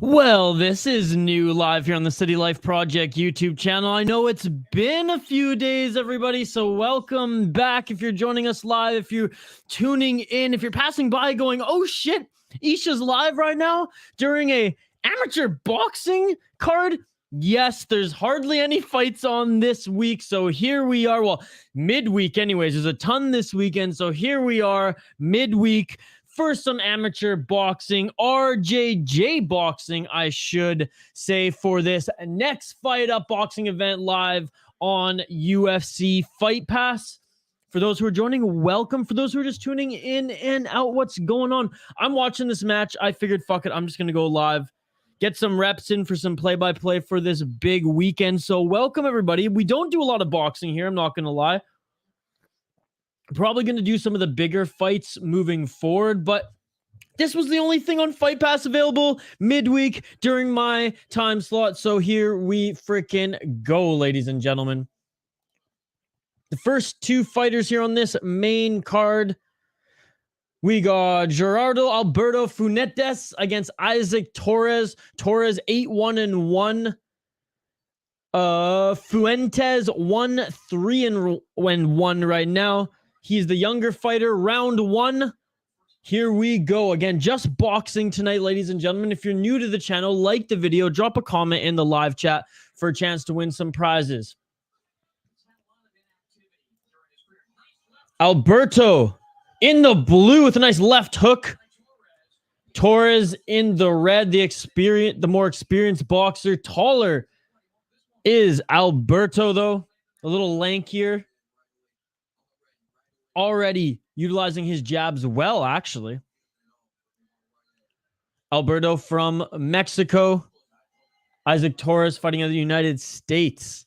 Well, this is new live here on the City Life Project YouTube channel. I know it's been a few days, everybody, so welcome back. If you're joining us live, if you're tuning in, if you're passing by going, oh shit, Isha's live right now during a amateur boxing card. Yes, there's hardly any fights on this week, so here we are. Well, midweek anyways, there's a ton this weekend, so here we are, midweek. First on amateur boxing, RJJ boxing, I should say, for this next Fight Up boxing event live on UFC Fight Pass. For those who are joining, welcome. For those who are just tuning in and out, what's going on? I'm watching this match. I figured, fuck it, I'm just going to go live, get some reps in for some play-by-play for this big weekend. So welcome, everybody. We don't do a lot of boxing here, I'm not going to lie. Probably going to do some of the bigger fights moving forward, but this was the only thing on Fight Pass available midweek during my time slot. So here we freaking go, ladies and gentlemen. The first two fighters here on this main card, we got Gerardo Alberto Fuentes against Isaac Torres. Torres 8-1-1. Fuentes 1-3-1 right now. He's the younger fighter. Round one. Here we go. Again, just boxing tonight, ladies and gentlemen. If you're new to the channel, like the video, drop a comment in the live chat for a chance to win some prizes. Alberto in the blue with a nice left hook. Torres in the red, the more experienced boxer. Taller is Alberto, though. A little lankier. Already utilizing his jabs well, actually. Alberto from Mexico. Isaac Torres fighting out of the United States.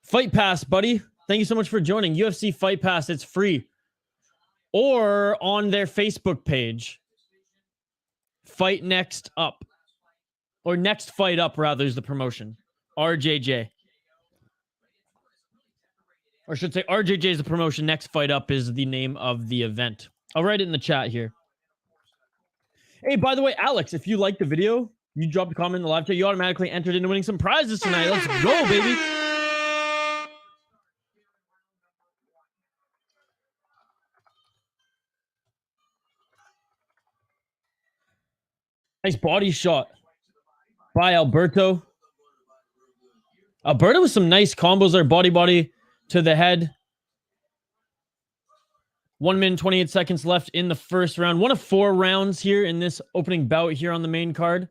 Fight Pass, buddy. Thank you so much for joining. UFC Fight Pass, it's free. Or on their Facebook page. Fight Next Up. Or Next Fight Up, rather, is the promotion. RJJ. Or I should say RJJ is the promotion. Next Fight Up is the name of the event. I'll write it in the chat here. Hey, by the way, Alex, if you like the video, you dropped a comment in the live chat, you automatically entered into winning some prizes tonight. Let's go, baby. Nice body shot by Alberto. Alberto with some nice combos there. Body to the head. 1 minute, 28 seconds left in the first round. One of 4 rounds here in this opening bout here on the main card.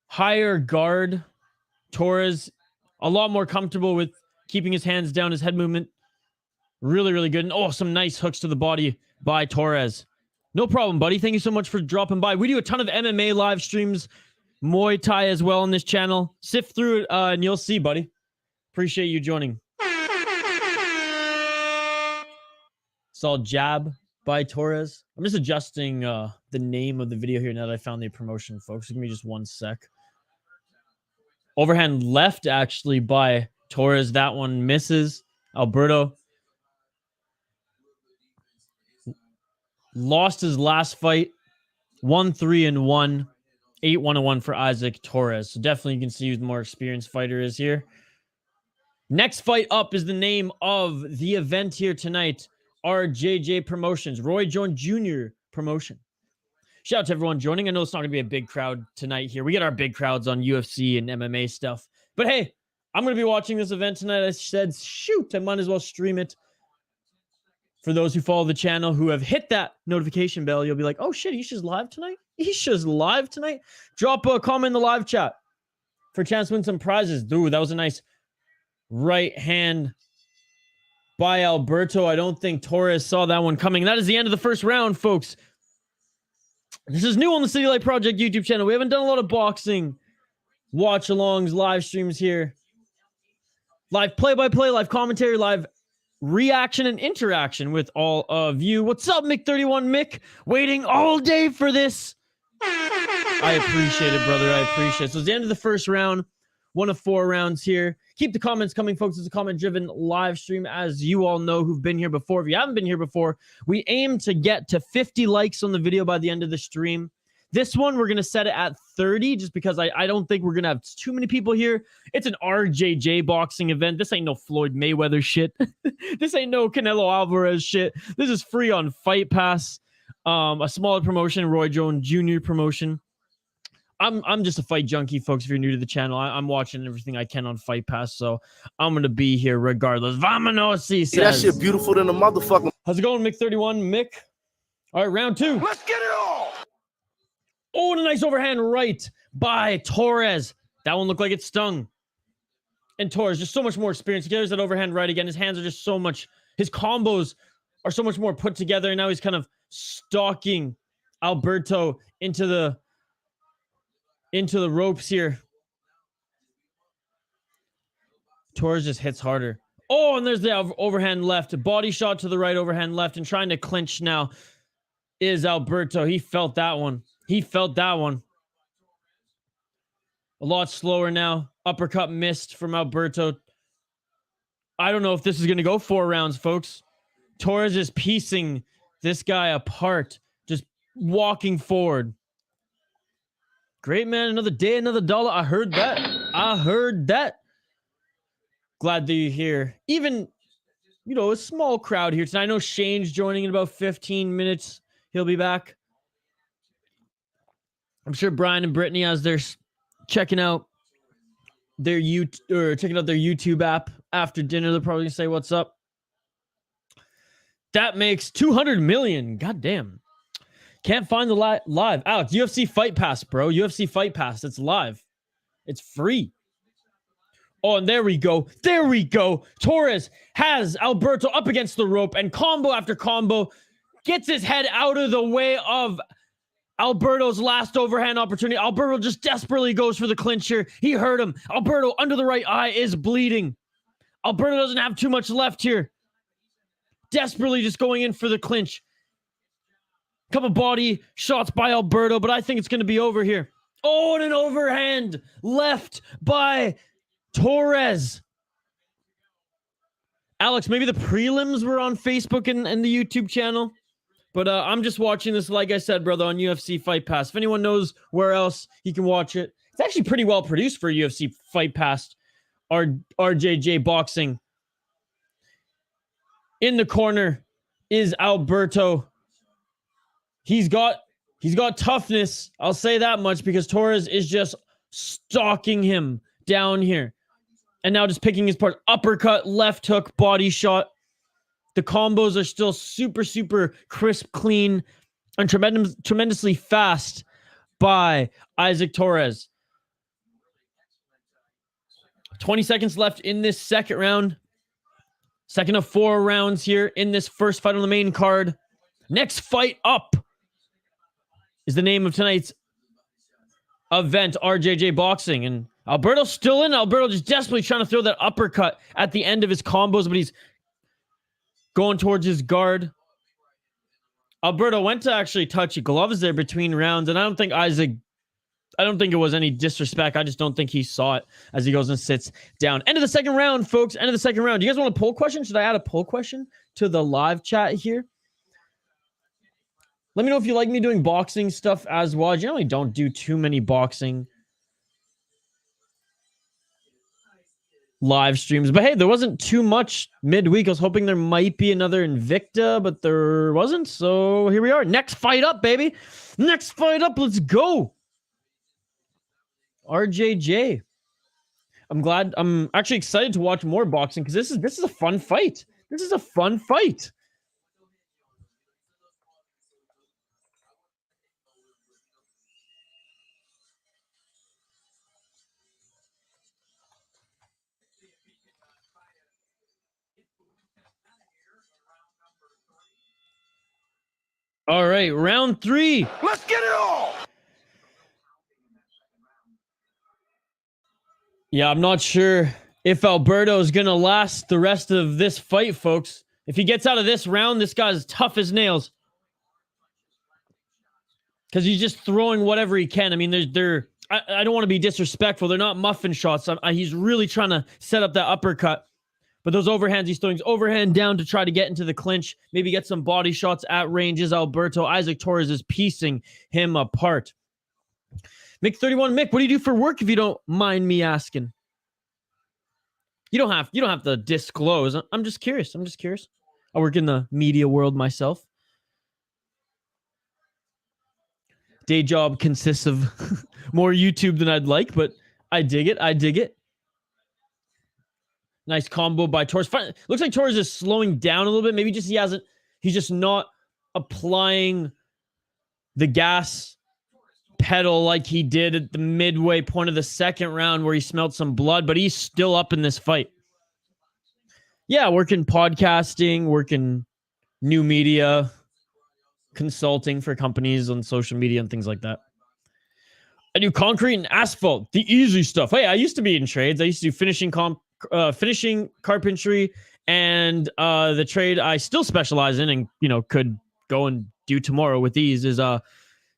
Higher guard. Torres, a lot more comfortable with keeping his hands down, his head movement. Really, really good. And oh, some nice hooks to the body by Torres. No problem, buddy. Thank you so much for dropping by. We do a ton of MMA live streams, Muay Thai as well on this channel. Sift through it and you'll see, buddy. Appreciate you joining. Saw jab by Torres. I'm just adjusting the name of the video here now that I found the promotion, folks. Give me just 1 sec. Overhand left, actually, by Torres. That one misses. Alberto lost his last fight. 1-3-1. 8-1-1 for Isaac Torres. So definitely you can see who the more experienced fighter is here. Next fight up is the name of the event here tonight. RJJ Promotions. Roy Jones Jr. promotion. Shout out to everyone joining. I know it's not going to be a big crowd tonight here. We get our big crowds on UFC and MMA stuff. But hey, I'm going to be watching this event tonight. I said, shoot, I might as well stream it. For those who follow the channel who have hit that notification bell, you'll be like, oh shit, Isha's live tonight? Isha's live tonight? Drop a comment in the live chat for a chance to win some prizes. Dude, that was a nice right hand by Alberto. I don't think Torres saw that one coming. That is the end of the first round, folks. This is new on the City Light Project YouTube channel. We haven't done a lot of boxing watch-alongs, live streams here. Live play-by-play, live commentary, live reaction and interaction with all of you. What's up, Mick31 Mick? Waiting all day for this. I appreciate it, brother. I appreciate it. So it's the end of the first round. 1 of 4 rounds here. Keep the comments coming, folks. It's a comment-driven live stream, as you all know who've been here before. If you haven't been here before, we aim to get to 50 likes on the video by the end of the stream. This one, we're going to set it at 30, just because I don't think we're going to have too many people here. It's an RJJ boxing event. This ain't no Floyd Mayweather shit. This ain't no Canelo Alvarez shit. This is free on Fight Pass. A smaller promotion, Roy Jones Jr. promotion. I'm just a fight junkie, folks. If you're new to the channel, I'm watching everything I can on Fight Pass, so I'm gonna be here regardless. Vamonos, he says. Yeah, that shit beautiful than a motherfucker. How's it going, Mick31 Mick? All right, round 2. Let's get it on. Oh, and a nice overhand right by Torres. That one looked like it stung. And Torres, just so much more experience. He carries that overhand right again. His hands are just so much, his combos are so much more put together. And now he's kind of stalking Alberto into the ropes here. Torres just hits harder. Oh, and there's the overhand left. Body shot to the right, overhand left, and trying to clinch now is Alberto. He felt that one. He felt that one. A lot slower now. Uppercut missed from Alberto. I don't know if this is going to go 4 rounds, folks. Torres is piecing this guy apart, just walking forward. Great, man. Another day, another dollar. I heard that. I heard that. Glad that you're here. Even, you know, a small crowd here tonight. I know Shane's joining in about 15 minutes. He'll be back. I'm sure Brian and Brittany, as they're checking out their YouTube app after dinner, they'll probably say, what's up? That makes 200 million. God damn. Can't find the live. Alex, UFC Fight Pass, bro. UFC Fight Pass. It's live. It's free. Oh, and there we go. There we go. Torres has Alberto up against the rope, and combo after combo gets his head out of the way of Alberto's last overhand opportunity. Alberto just desperately goes for the clincher. He hurt him. Alberto under the right eye is bleeding. Alberto doesn't have too much left here. Desperately just going in for the clinch. Couple body shots by Alberto, but I think it's going to be over here. Oh, and an overhand left by Torres. Alex, maybe the prelims were on Facebook and the YouTube channel, but I'm just watching this, like I said, brother, on UFC Fight Pass. If anyone knows where else you can watch it, it's actually pretty well produced for UFC Fight Pass. RJJ Boxing. In the corner is Alberto. He's got toughness. I'll say that much, because Torres is just stalking him down here. And now just picking his part. Uppercut, left hook, body shot. The combos are still super, super crisp, clean, and tremendously fast by Isaac Torres. 20 seconds left in this second round. Second of 4 rounds here in this first fight on the main card. Next fight up is the name of tonight's event, RJJ Boxing. And Alberto's still in. Alberto just desperately trying to throw that uppercut at the end of his combos, but he's going towards his guard. Alberto went to actually touch gloves there between rounds, and I don't think it was any disrespect. I just don't think he saw it as he goes and sits down. End of the second round, folks. End of the second round. Do you guys want a poll question? Should I add a poll question to the live chat here? Let me know if you like me doing boxing stuff as well. I generally don't do too many boxing live streams. But hey, there wasn't too much midweek. I was hoping there might be another Invicta, but there wasn't. So here we are. Next fight up, baby. Next fight up. Let's go. RJJ. I'm actually excited to watch more boxing because this is a fun fight. This is a fun fight. All right, round 3. Let's get it on. Yeah, I'm not sure if Alberto is going to last the rest of this fight, folks. If he gets out of this round, this guy's tough as nails. Because he's just throwing whatever he can. I mean, I don't want to be disrespectful. They're not muffin shots. He's really trying to set up that uppercut. But those overhands, he's throwing his overhand down to try to get into the clinch. Maybe get some body shots at ranges. Alberto. Isaac Torres is piecing him apart. Mick31, Mick, what do you do for work if you don't mind me asking? You don't have to disclose. I'm just curious. I work in the media world myself. Day job consists of more YouTube than I'd like, but I dig it. Nice combo by Torres. Looks like Torres is slowing down a little bit. Maybe just he's just not applying the gas pedal like he did at the midway point of the second round where he smelled some blood, but he's still up in this fight. Yeah, working podcasting, working new media, consulting for companies on social media and things like that. I do concrete and asphalt, the easy stuff. Hey, I used to be in trades. I used to do finishing carpentry, and the trade I still specialize in and could go and do tomorrow with these is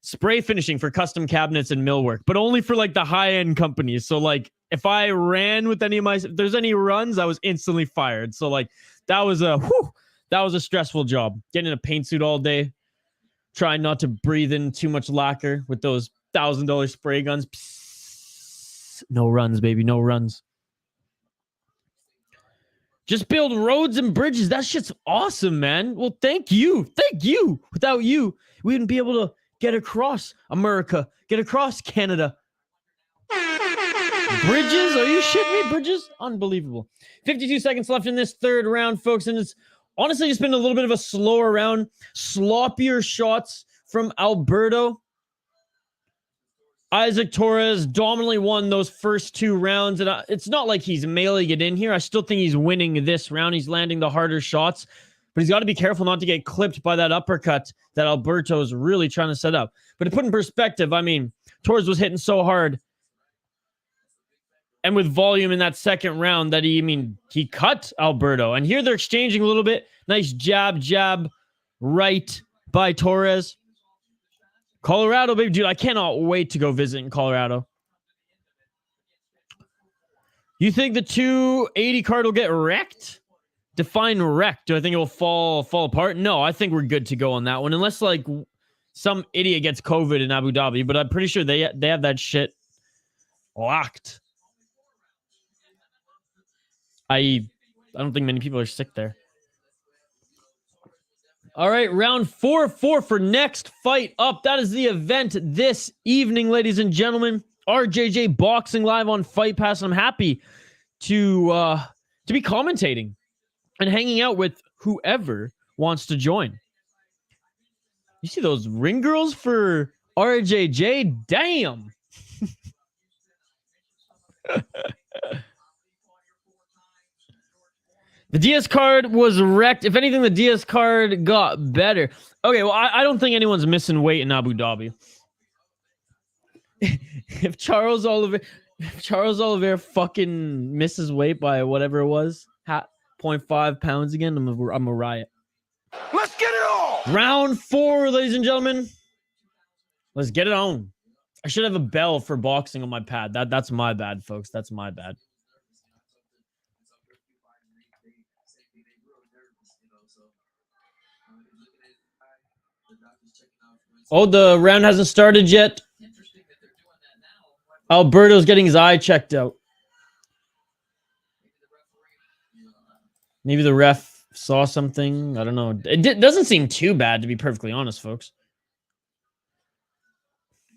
spray finishing for custom cabinets and millwork, but only for like the high-end companies. So like if I ran with if there's any runs, I was instantly fired. So like that was a stressful job. Getting in a paint suit all day, trying not to breathe in too much lacquer with those $1,000 spray guns. Psst. No runs, baby, no runs. Just build roads and bridges. That shit's awesome, man. Well, thank you. Without you, we wouldn't be able to get across America, get across Canada. Bridges? Are you shitting me? Bridges? Unbelievable. 52 seconds left in this third round, folks, and it's honestly just been a little bit of a slower round. Sloppier shots from Alberto. Isaac Torres dominantly won those first 2 rounds, and it's not like he's mailing it in here. I still think he's winning this round. He's landing the harder shots, but he's got to be careful not to get clipped by that uppercut that Alberto is really trying to set up. But to put in perspective, I mean, Torres was hitting so hard and with volume in that second round that he cut Alberto. And here they're exchanging a little bit. Nice jab, right by Torres. Colorado, baby, dude, I cannot wait to go visit in Colorado. You think the 280 card will get wrecked? Define wrecked. Do I think it will fall apart? No, I think we're good to go on that one. Unless, like, some idiot gets COVID in Abu Dhabi. But I'm pretty sure they have that shit locked. I don't think many people are sick there. All right, round 4 for next fight up. That is the event this evening, ladies and gentlemen. RJJ Boxing live on Fight Pass. I'm happy to be commentating and hanging out with whoever wants to join. You see those ring girls for RJJ? Damn. The DS card was wrecked. If anything, the DS card got better. Okay, well, I don't think anyone's missing weight in Abu Dhabi. if Charles Oliveira fucking misses weight by whatever it was, 0.5 pounds again, I'm a riot. Let's get it on. Round 4, ladies and gentlemen. Let's get it on. I should have a bell for boxing on my pad. That's my bad, folks. That's my bad. Oh, the round hasn't started yet. Alberto's getting his eye checked out. Maybe the ref saw something. I don't know. It doesn't seem too bad, to be perfectly honest, folks.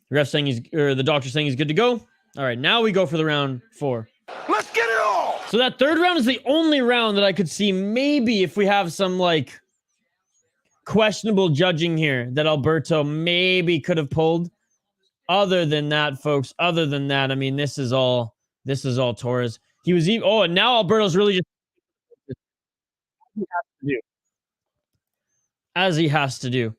The ref saying the doctor saying he's good to go. All right, now we go for the round 4. Let's get it on. So that third round is the only round that I could see maybe if we have some like questionable judging here that Alberto maybe could have pulled. Other than that, folks, I mean, this is all Torres. He was even, and now Alberto's really just as he has to do.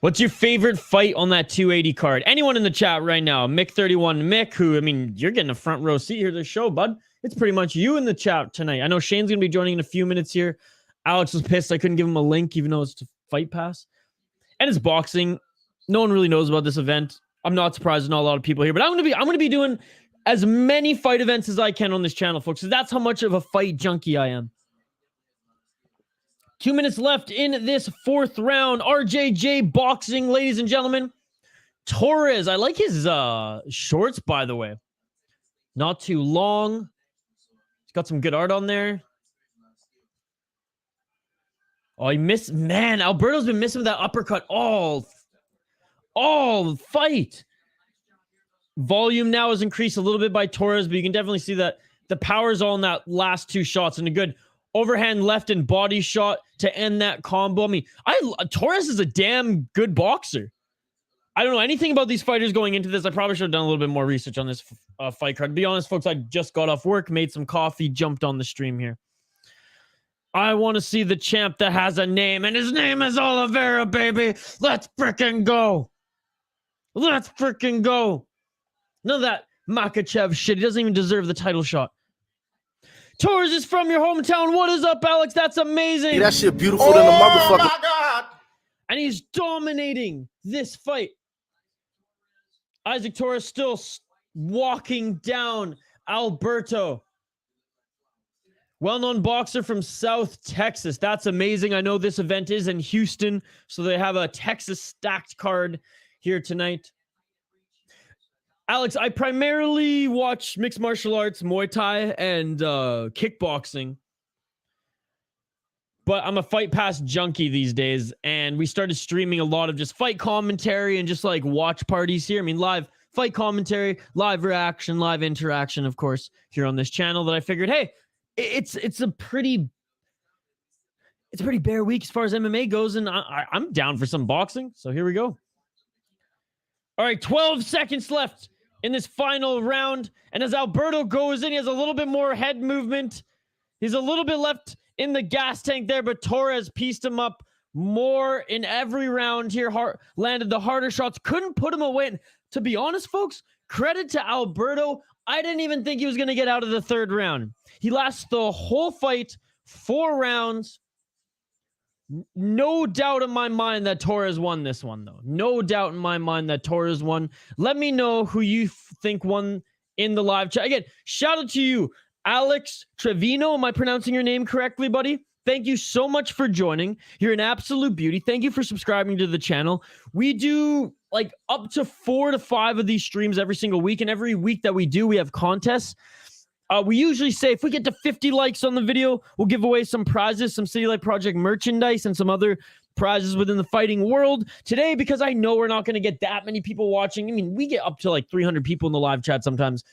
What's your favorite fight on that 280 card? Anyone in the chat right now? Mick31 Mick, who, I mean, you're getting a front row seat here to the show, bud. It's pretty much you in the chat tonight. I know Shane's going to be joining in a few minutes here. Alex was pissed I couldn't give him a link, even though it's to Fight Pass. And it's boxing. No one really knows about this event. I'm not surprised there's not a lot of people here, but I'm going to be doing as many fight events as I can on this channel, folks. So that's how much of a fight junkie I am. 2 minutes left in this 4th round. RJJ boxing, ladies and gentlemen. Torres. I like his shorts, by the way. Not too long. He's got some good art on there. Oh, he missed. Man, Alberto's been missing with that uppercut all fight. Volume now has increased a little bit by Torres, but you can definitely see that the power's all in that last 2 shots and a good overhand left and body shot to end that combo. I mean, Torres is a damn good boxer. I don't know anything about these fighters going into this. I probably should have done a little bit more research on this fight card. To be honest, folks, I just got off work, made some coffee, jumped on the stream here. I want to see the champ that has a name, and his name is Oliveira, baby. Let's freaking go. Let's freaking go. None of that Makachev shit. He doesn't even deserve the title shot. Torres is from your hometown. What is up, Alex? That's amazing. Yeah, that shit beautiful than the motherfucker. Oh, my God. And he's dominating this fight. Isaac Torres still walking down Alberto. Well-known boxer from South Texas. That's amazing. I know this event is in Houston, so they have a Texas stacked card here tonight. Alex, I primarily watch mixed martial arts, Muay Thai, and kickboxing. But I'm a Fight Pass junkie these days, and we started streaming a lot of just fight commentary and just like watch parties here. I mean, live fight commentary, live reaction, live interaction, of course, here on this channel that I figured, hey, it's a pretty bare week as far as MMA goes, and I'm down for some boxing. So here we go. All right, 12 seconds left in this final round. And as Alberto goes in, he has a little bit more head movement. He's a little bit left in the gas tank there, but Torres pieced him up more in every round here. Landed the harder shots, couldn't put him away. To be honest, folks, credit to Alberto. I didn't even think he was going to get out of the 3rd round. He lasts the whole fight, 4 rounds. No doubt in my mind that Torres won this one, though. No doubt in my mind that Torres won. Let me know who you think won in the live chat. Again, shout out to you, Alex Trevino. Am I pronouncing your name correctly, buddy? Thank you so much for joining. You're an absolute beauty. Thank you for subscribing to the channel. We do like up to 4 to 5 of these streams every single week. And every week that we do, we have contests. We usually say if we get to 50 likes on the video, we'll give away some prizes, some City Light Project merchandise, and some other prizes within the fighting world. Today, because I know we're not going to get that many people watching. I mean, we get up to like 300 people in the live chat sometimes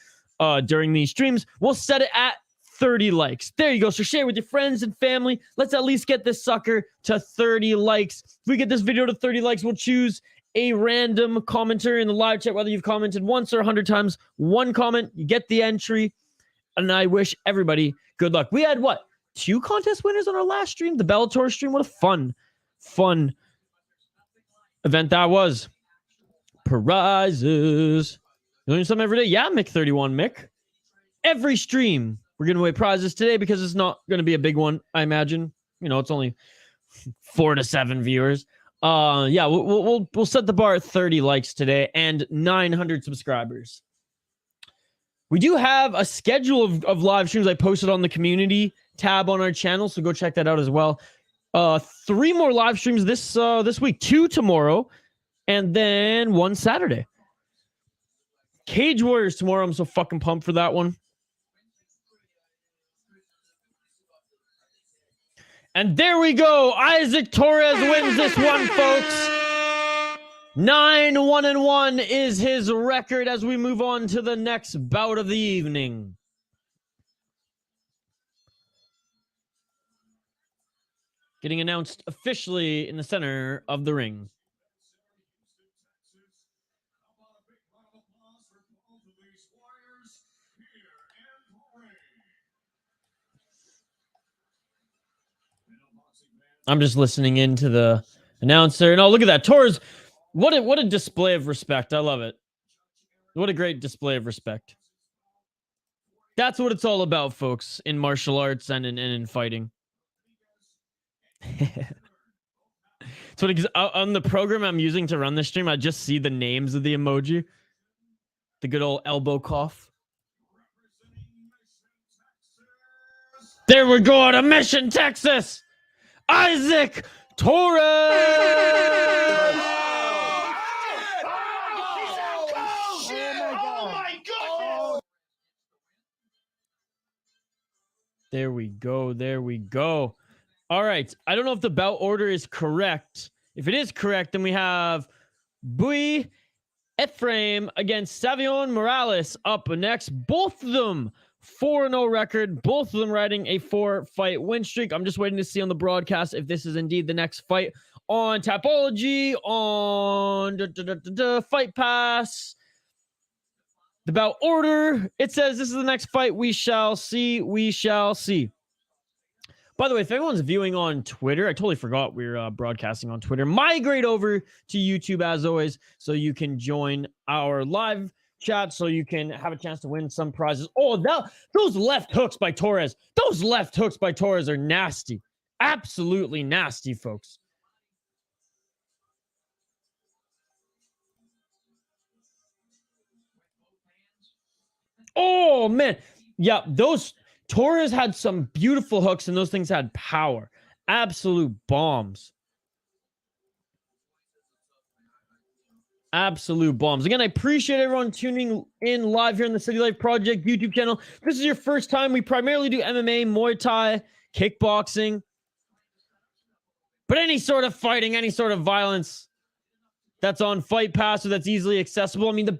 during these streams. We'll set it at 30 likes. There you go. So share with your friends and family. Let's at least get this sucker to 30 likes. If we get this video to 30 likes, we'll choose a random commenter in the live chat, whether you've commented once or 100 times. One comment, you get the entry. And I wish everybody good luck. We had what? 2 contest winners on our last stream, the Bellator stream. What a fun event that was. Prizes. You learn something every day? Yeah, Mick31, Mick. Every stream, we're giving away prizes today because it's not going to be a big one, I imagine. You know, it's only 4 to 7 viewers. Yeah, we'll set the bar at 30 likes today and 900 subscribers. We do have a schedule of live streams I posted on the community tab on our channel, so go check that out as well. 3 more live streams this week, 2 tomorrow, and then 1 Saturday. Cage Warriors tomorrow. I'm so fucking pumped for that one. And there we go. Isaac Torres wins this one, folks. 9-1-1 is his record as we move on to the next bout of the evening. Getting announced officially in the center of the ring. I'm just listening into the announcer. And oh, look at that. Torres, what a display of respect. I love it. What a great display of respect. That's what it's all about, folks, in martial arts and in fighting. It's funny because on the program I'm using to run this stream, I just see the names of the emoji. The good old elbow cough. There we go to Mission, Texas. Isaac Torres. There we go. There we go. All right. I don't know if the bout order is correct. If it is correct, then we have Buoy, Ephraim against Savion Morales up next. Both of them 4-0 record. Both of them riding a 4-fight win streak. I'm just waiting to see on the broadcast if this is indeed the next fight on Tapology, on Fight Pass. The bout order, it says this is the next fight. We shall see. We shall see. By the way, if everyone's viewing on Twitter, I totally forgot we're broadcasting on Twitter. Migrate over to YouTube as always so you can join our live chat so you can have a chance to win some prizes. Oh, those left hooks by Torres. Those left hooks by Torres are nasty. Absolutely nasty, folks. Oh, man. Yeah, those Torres had some beautiful hooks and those things had power. Absolute bombs. Absolute bombs. Again, I appreciate everyone tuning in live here on the City Life Project YouTube channel. If this is your first time, we primarily do MMA, Muay Thai, kickboxing. But any sort of fighting, any sort of violence that's on Fight Pass or that's easily accessible. I mean, the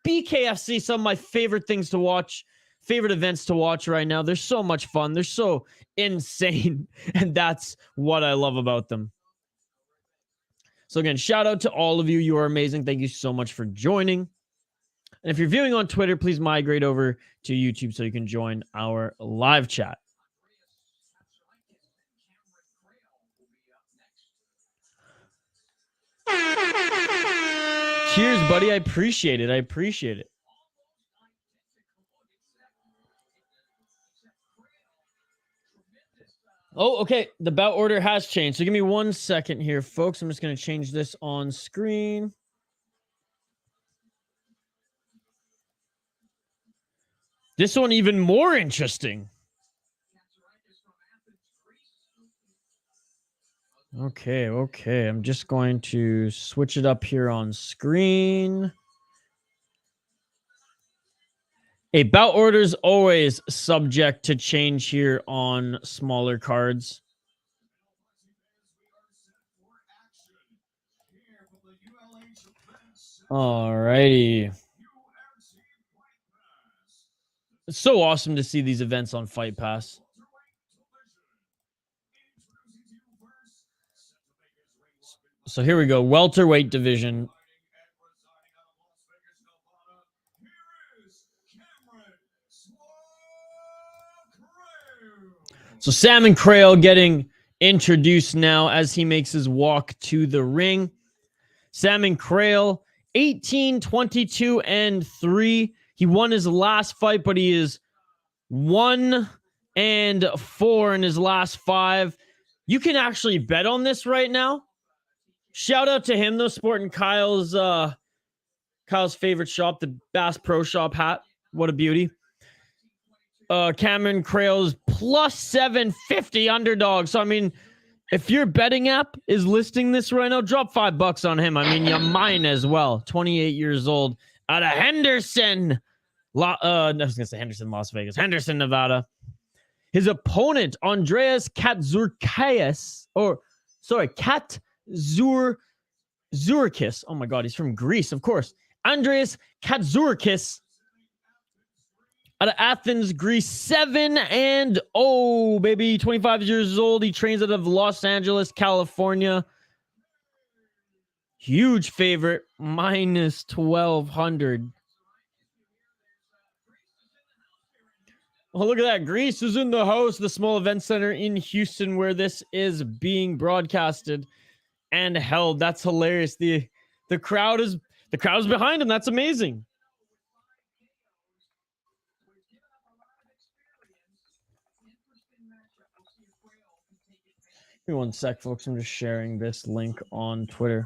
BKFC, some of my favorite things to watch, favorite events to watch right now. They're so much fun. They're so insane. And that's what I love about them. So again, shout out to all of you. You are amazing. Thank you so much for joining. And if you're viewing on Twitter, please migrate over to YouTube so you can join our live chat. Cheers, buddy. I appreciate it. I appreciate it. Oh, okay. The bout order has changed. So give me 1 second here, folks. I'm just going to change this on screen. This one even more interesting. Okay. I'm just going to switch it up here on screen. A bout order is always subject to change here on smaller cards. Alrighty. It's so awesome to see these events on Fight Pass. So here we go. Welterweight division. So Sam and Crail getting introduced now as he makes his walk to the ring. Sam and Crail, 18, 22, and 3. He won his last fight, but he is 1-4 in his last 5. You can actually bet on this right now. Shout out to him though, sporting Kyle's favorite shop, the Bass Pro Shop hat. What a beauty. Cameron Crail's plus 750 underdog. So I mean, if your betting app is listing this right now, drop $5 on him. I mean, you mine as well. 28 years old, out of Henderson. I was gonna say Henderson, Las Vegas. Henderson, Nevada. His opponent, Andreas Katzourakis, Katsurikis. Oh my God, he's from Greece, of course. Andreas Katsurikis, out of Athens, Greece, 7-0, baby. 25 years old. He trains out of Los Angeles, California. Huge favorite, minus 1,200. Oh, look at that. Greece is in the house, the small event center in Houston, where this is being broadcasted and held. That's hilarious. The crowd is behind him. That's amazing. Give me one sec, folks. I'm just sharing this link on Twitter.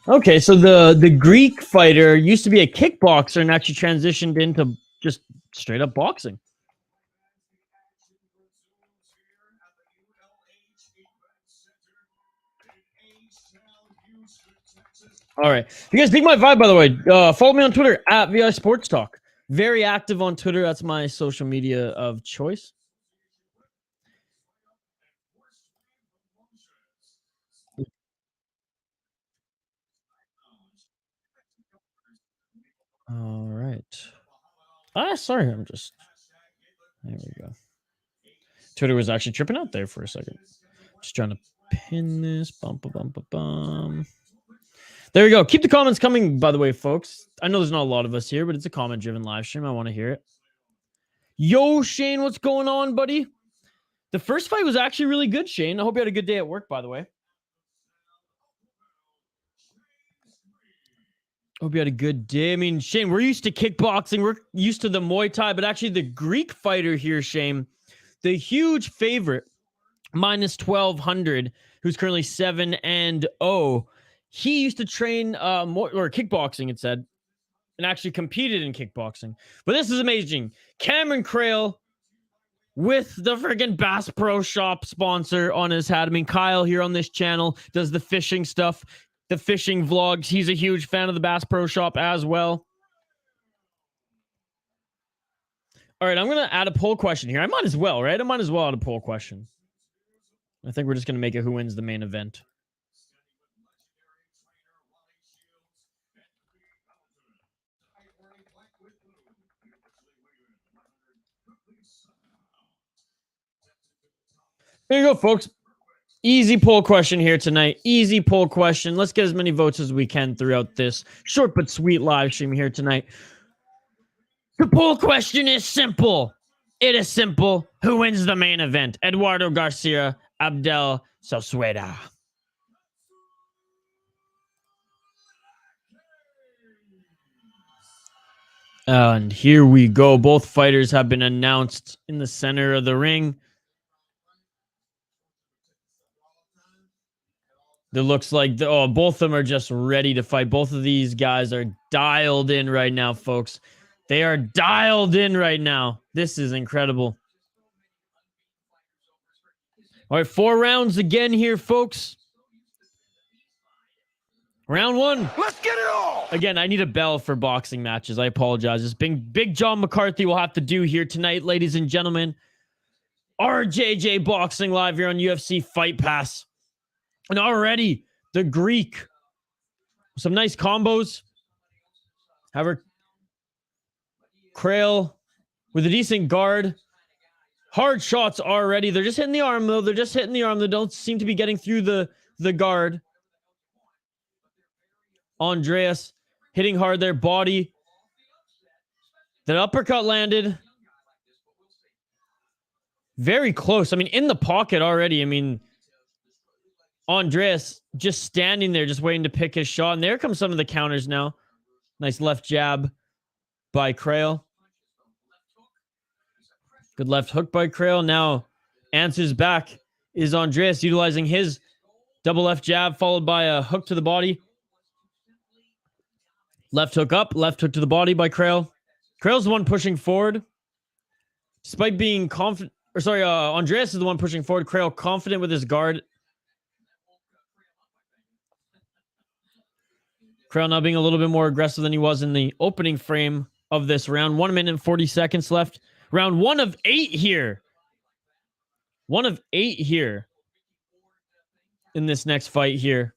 Okay, so the Greek fighter used to be a kickboxer and actually transitioned into just straight up boxing. All right. If you guys dig my vibe, by the way, follow me on Twitter at VI Sports Talk. Very active on Twitter. That's my social media of choice. All right. Sorry. There we go. Twitter was actually tripping out there for a second. Just trying to pin this. Bum, bum, bum, bum, bum. There we go. Keep the comments coming, by the way, folks. I know there's not a lot of us here, but it's a comment-driven live stream. I want to hear it. Yo, Shane, what's going on, buddy? The first fight was actually really good, Shane. I hope you had a good day at work, by the way. Hope you had a good day. I mean, Shane, we're used to kickboxing. We're used to the Muay Thai, but actually the Greek fighter here, Shane, the huge favorite, minus 1,200, who's currently 7-0. He used to train kickboxing, it said, and actually competed in kickboxing. But this is amazing. Cameron Crail with the friggin' Bass Pro Shop sponsor on his hat. I mean, Kyle here on this channel does the fishing stuff, the fishing vlogs. He's a huge fan of the Bass Pro Shop as well. All right, I'm going to add a poll question here. I might as well, right? I might as well add a poll question. I think we're just going to make it who wins the main event. There you go, folks. Easy poll question here tonight. Easy poll question. Let's get as many votes as we can throughout this short but sweet live stream here tonight. The poll question is simple. It is simple. Who wins the main event? Eduardo Garcia, Abdel, Sauceda. And here we go. Both fighters have been announced in the center of the ring. It looks like both of them are just ready to fight. Both of these guys are dialed in right now, folks. They are dialed in right now. This is incredible. All right, 4 rounds again here, folks. Round 1. Let's get it all. Again, I need a bell for boxing matches. I apologize. This Big John McCarthy will have to do here tonight, ladies and gentlemen. RJJ Boxing live here on UFC Fight Pass. And already, the Greek. Some nice combos. However, Crail with a decent guard. Hard shots already. They're just hitting the arm, though. They're just hitting the arm. They don't seem to be getting through the guard. Andreas hitting hard there, body. That uppercut landed. Very close. I mean, in the pocket already. I mean, Andreas just standing there, just waiting to pick his shot. And there comes some of the counters now. Nice left jab by Crail. Good left hook by Crail. Now answers back is Andreas utilizing his double left jab followed by a hook to the body. Left hook up, left hook to the body by Crail. Crail's the one pushing forward. Despite being confident, Andreas is the one pushing forward. Crail confident with his guard. Crail now being a little bit more aggressive than he was in the opening frame of this round. 1 minute and 40 seconds left. Round 1 of 8 here. 1 of 8 here in this next fight here.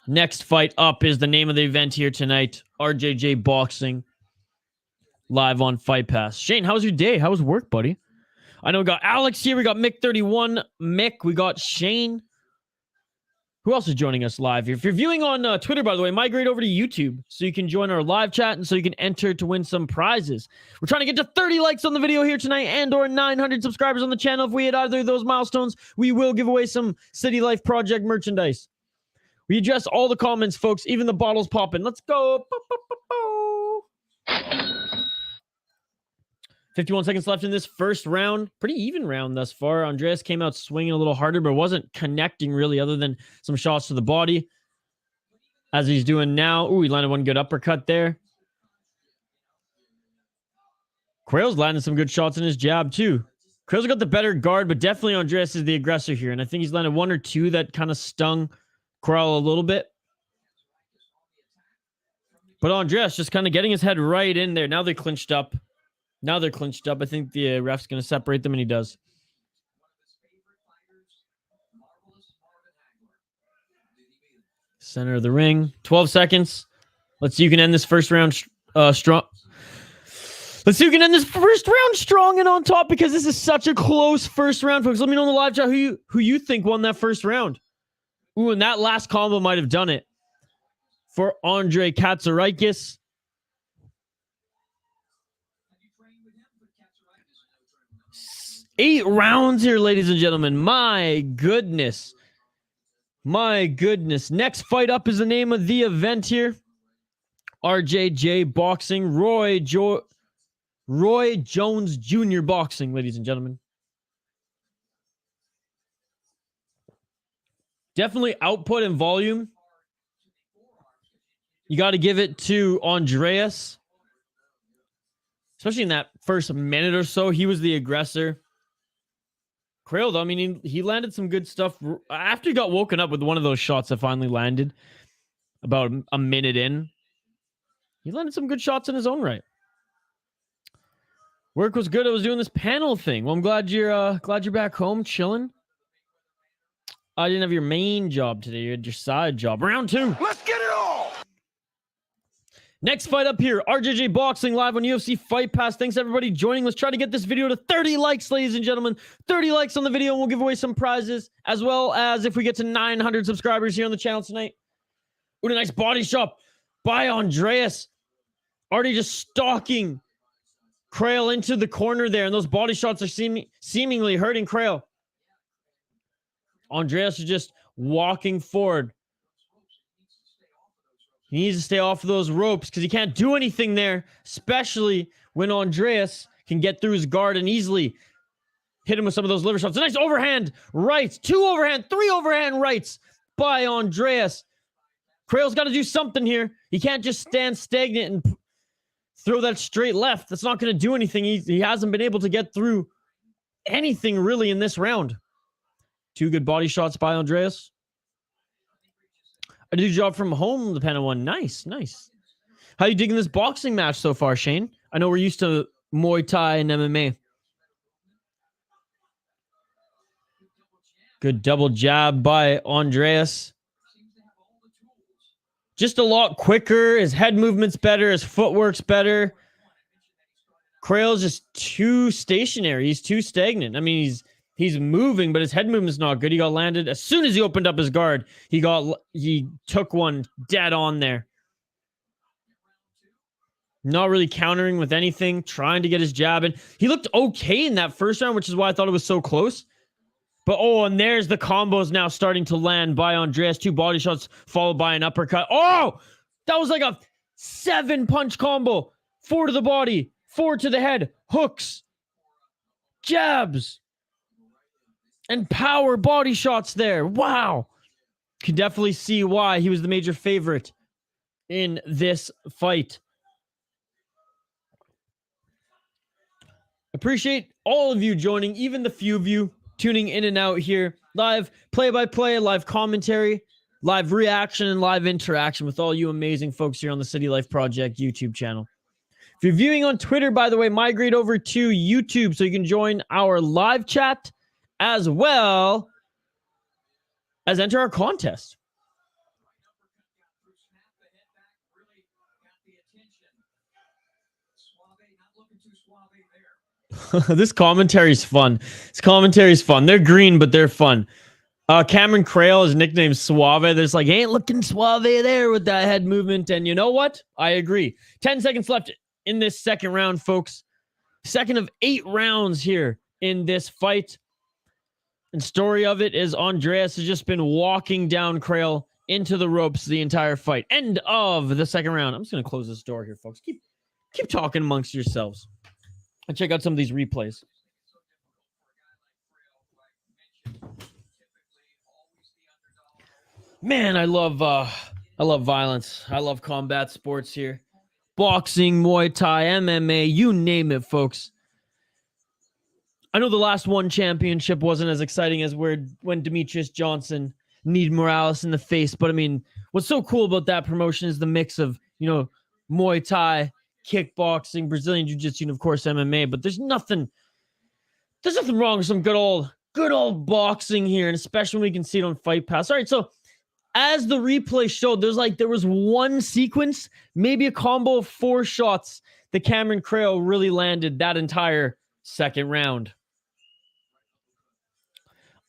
Next fight up is the name of the event here tonight. RJJ Boxing. Live on Fight Pass. Shane, how was your day? How was work, buddy? I know we got Alex here. We got Mick31. Mick. We got Shane. Who else is joining us live here? If you're viewing on Twitter, by the way, migrate over to YouTube so you can join our live chat and so you can enter to win some prizes. We're trying to get to 30 likes on the video here tonight and or 900 subscribers on the channel. If we hit either of those milestones, we will give away some City Life Project merchandise. We address all the comments, folks, even the bottles popping. Let's go. 51 seconds left in this first round. Pretty even round thus far. Andreas came out swinging a little harder, but wasn't connecting really other than some shots to the body. As he's doing now. Ooh, he landed one good uppercut there. Crail's landed some good shots in his jab too. Crail's got the better guard, but definitely Andreas is the aggressor here. And I think he's landed 1 or 2 that kind of stung Crail a little bit. But Andreas just kind of getting his head right in there. Now they're clinched up. I think the ref's going to separate them, and he does. Center of the ring. 12 seconds. Let's see who can end this first round strong. Let's see who can end this first round strong and on top, because this is such a close first round, folks. Let me know in the live chat who you think won that first round. Ooh, and that last combo might have done it for Andre Katzourakis. 8 rounds here, ladies and gentlemen. My goodness. Next fight up is the name of the event here. RJJ Boxing. Roy Jones Jr. Boxing, ladies and gentlemen. Definitely output and volume. You got to give it to Andreas. Especially in that first minute or so, he was the aggressor. Crail, though, I mean, he landed some good stuff. After he got woken up with one of those shots that finally landed about a minute in, he landed some good shots in his own right. Work was good. I was doing this panel thing. Well, I'm glad you're back home chilling. I didn't have your main job today. You had your side job. Round 2. Let's get it all. Next fight up here, RJJ Boxing live on UFC Fight Pass. Thanks everybody joining. Let's try to get this video to 30 likes, ladies and gentlemen. 30 likes on the video, and we'll give away some prizes, as well as if we get to 900 subscribers here on the channel tonight. Ooh, a nice body shot by Andreas. Already just stalking Crail into the corner there, and those body shots are seemingly hurting Crail. Andreas is just walking forward. He needs to stay off of those ropes because he can't do anything there, especially when Andreas can get through his guard and easily hit him with some of those liver shots. A nice overhand rights, 2 overhand, 3 overhand rights by Andreas. Crail's got to do something here. He can't just stand stagnant and throw that straight left. That's not going to do anything. He hasn't been able to get through anything really in this round. 2 good body shots by Andreas. I did a job from home, the panel one. Nice. How you digging this boxing match so far, Shane? I know we're used to Muay Thai and MMA. Good double jab by Andreas. Just a lot quicker. His head movement's better. His footwork's better. Crail's just too stationary. He's too stagnant. I mean, He's moving, but his head movement's not good. He got landed. As soon as he opened up his guard, he took one dead on there. Not really countering with anything, trying to get his jab in. He looked okay in that first round, which is why I thought it was so close. But, oh, and there's the combos now starting to land by Andreas. 2 body shots followed by an uppercut. Oh, that was like a 7-punch combo. 4 to the body, 4 to the head, hooks, jabs, and power body shots there. Wow. Can definitely see why he was the major favorite in this fight. Appreciate all of you joining, even the few of you tuning in and out here. Live play-by-play, live commentary, live reaction, and live interaction with all you amazing folks here on the City Life Project YouTube channel. If you're viewing on Twitter, by the way, migrate over to YouTube so you can join our live chat as well as enter our contest. This commentary is fun. This commentary is fun. They're green, but they're fun. Cameron Crail is nicknamed Suave. There's like, ain't looking suave there with that head movement. And you know what? I agree. 10 seconds left in this second round, folks. Second of 8 rounds here in this fight. And story of it is Andreas has just been walking down Crail into the ropes the entire fight. End of the second round. I'm just going to close this door here, folks. Keep talking amongst yourselves. And check out some of these replays. Man, I love violence. I love combat sports here. Boxing, Muay Thai, MMA, you name it, folks. I know the last one championship wasn't as exciting as when Demetrius Johnson kneed Morales in the face. But I mean, what's so cool about that promotion is the mix of, Muay Thai, kickboxing, Brazilian Jiu-Jitsu, and of course MMA. But there's nothing wrong with some good old boxing here, and especially when we can see it on Fight Pass. All right, so as the replay showed, there was one sequence, maybe a combo of 4 shots that Cameron Crail really landed that entire second round.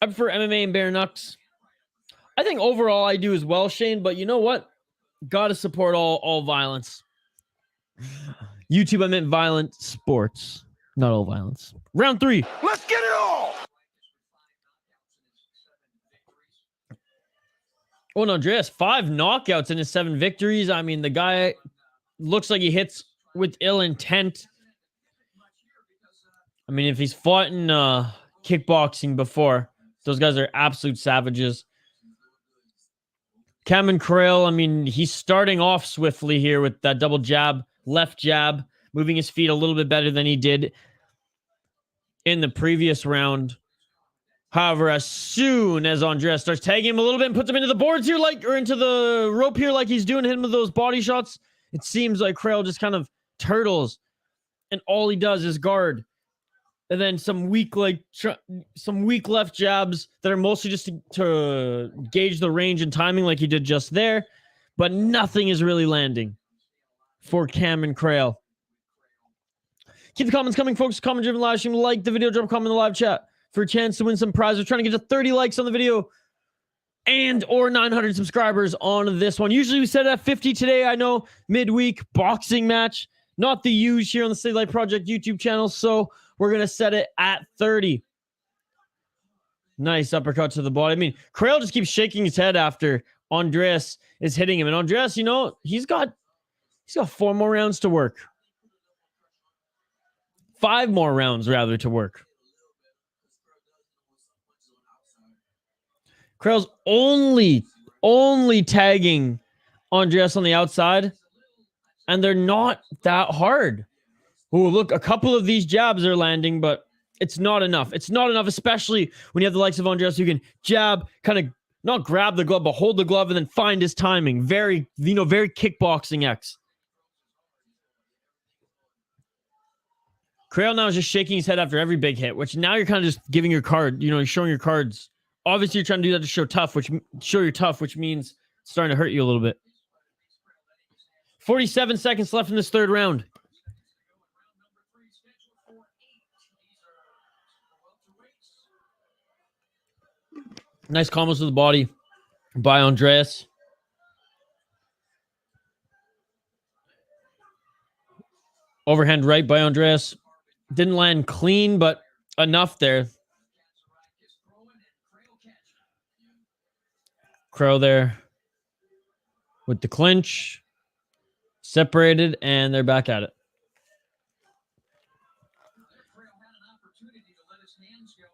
I prefer MMA and bare knucks. I think overall I do as well, Shane, but you know what? Gotta support all violence. YouTube, I meant violent sports, not all violence. Round 3. Let's get it all! Oh, no, Andreas, 5 knockouts in his 7 victories. I mean, the guy looks like he hits with ill intent. I mean, if he's fought in kickboxing before, those guys are absolute savages. Cameron Crail, I mean, he's starting off swiftly here with that double jab, left jab, moving his feet a little bit better than he did in the previous round. However, as soon as Andreas starts tagging him a little bit and puts him into the boards here, or into the rope here, like he's doing him with those body shots, it seems like Crail just kind of turtles, and all he does is guard. And then some weak left jabs that are mostly just to gauge the range and timing like he did just there. But nothing is really landing for Cameron Crail. Keep the comments coming, folks. Comment-driven live stream. Like the video. Drop a comment in the live chat for a chance to win some prize. We're trying to get to 30 likes on the video and or 900 subscribers on this one. Usually we set it at 50 today. I know, midweek boxing match. Not the use here on the City Life Project YouTube channel, so we're going to set it at 30. Nice uppercut to the body. I mean, Crail just keeps shaking his head after Andreas is hitting him. And Andreas, he's got 4 more rounds to work. 5 more rounds, rather, to work. Crail's only tagging Andreas on the outside, and they're not that hard. Oh, look, a couple of these jabs are landing, but it's not enough. It's not enough, especially when you have the likes of Andreas who can jab, kind of not grab the glove, but hold the glove and then find his timing. Very kickboxing-X. Crail now is just shaking his head after every big hit, which now you're kind of just giving your card, you're showing your cards. Obviously, you're trying to do that to show you're tough, which means it's starting to hurt you a little bit. 47 seconds left in this third round. Nice combos to the body by Andreas. Overhand right by Andreas. Didn't land clean, but enough there. Crail there with the clinch. Separated, and they're back at it.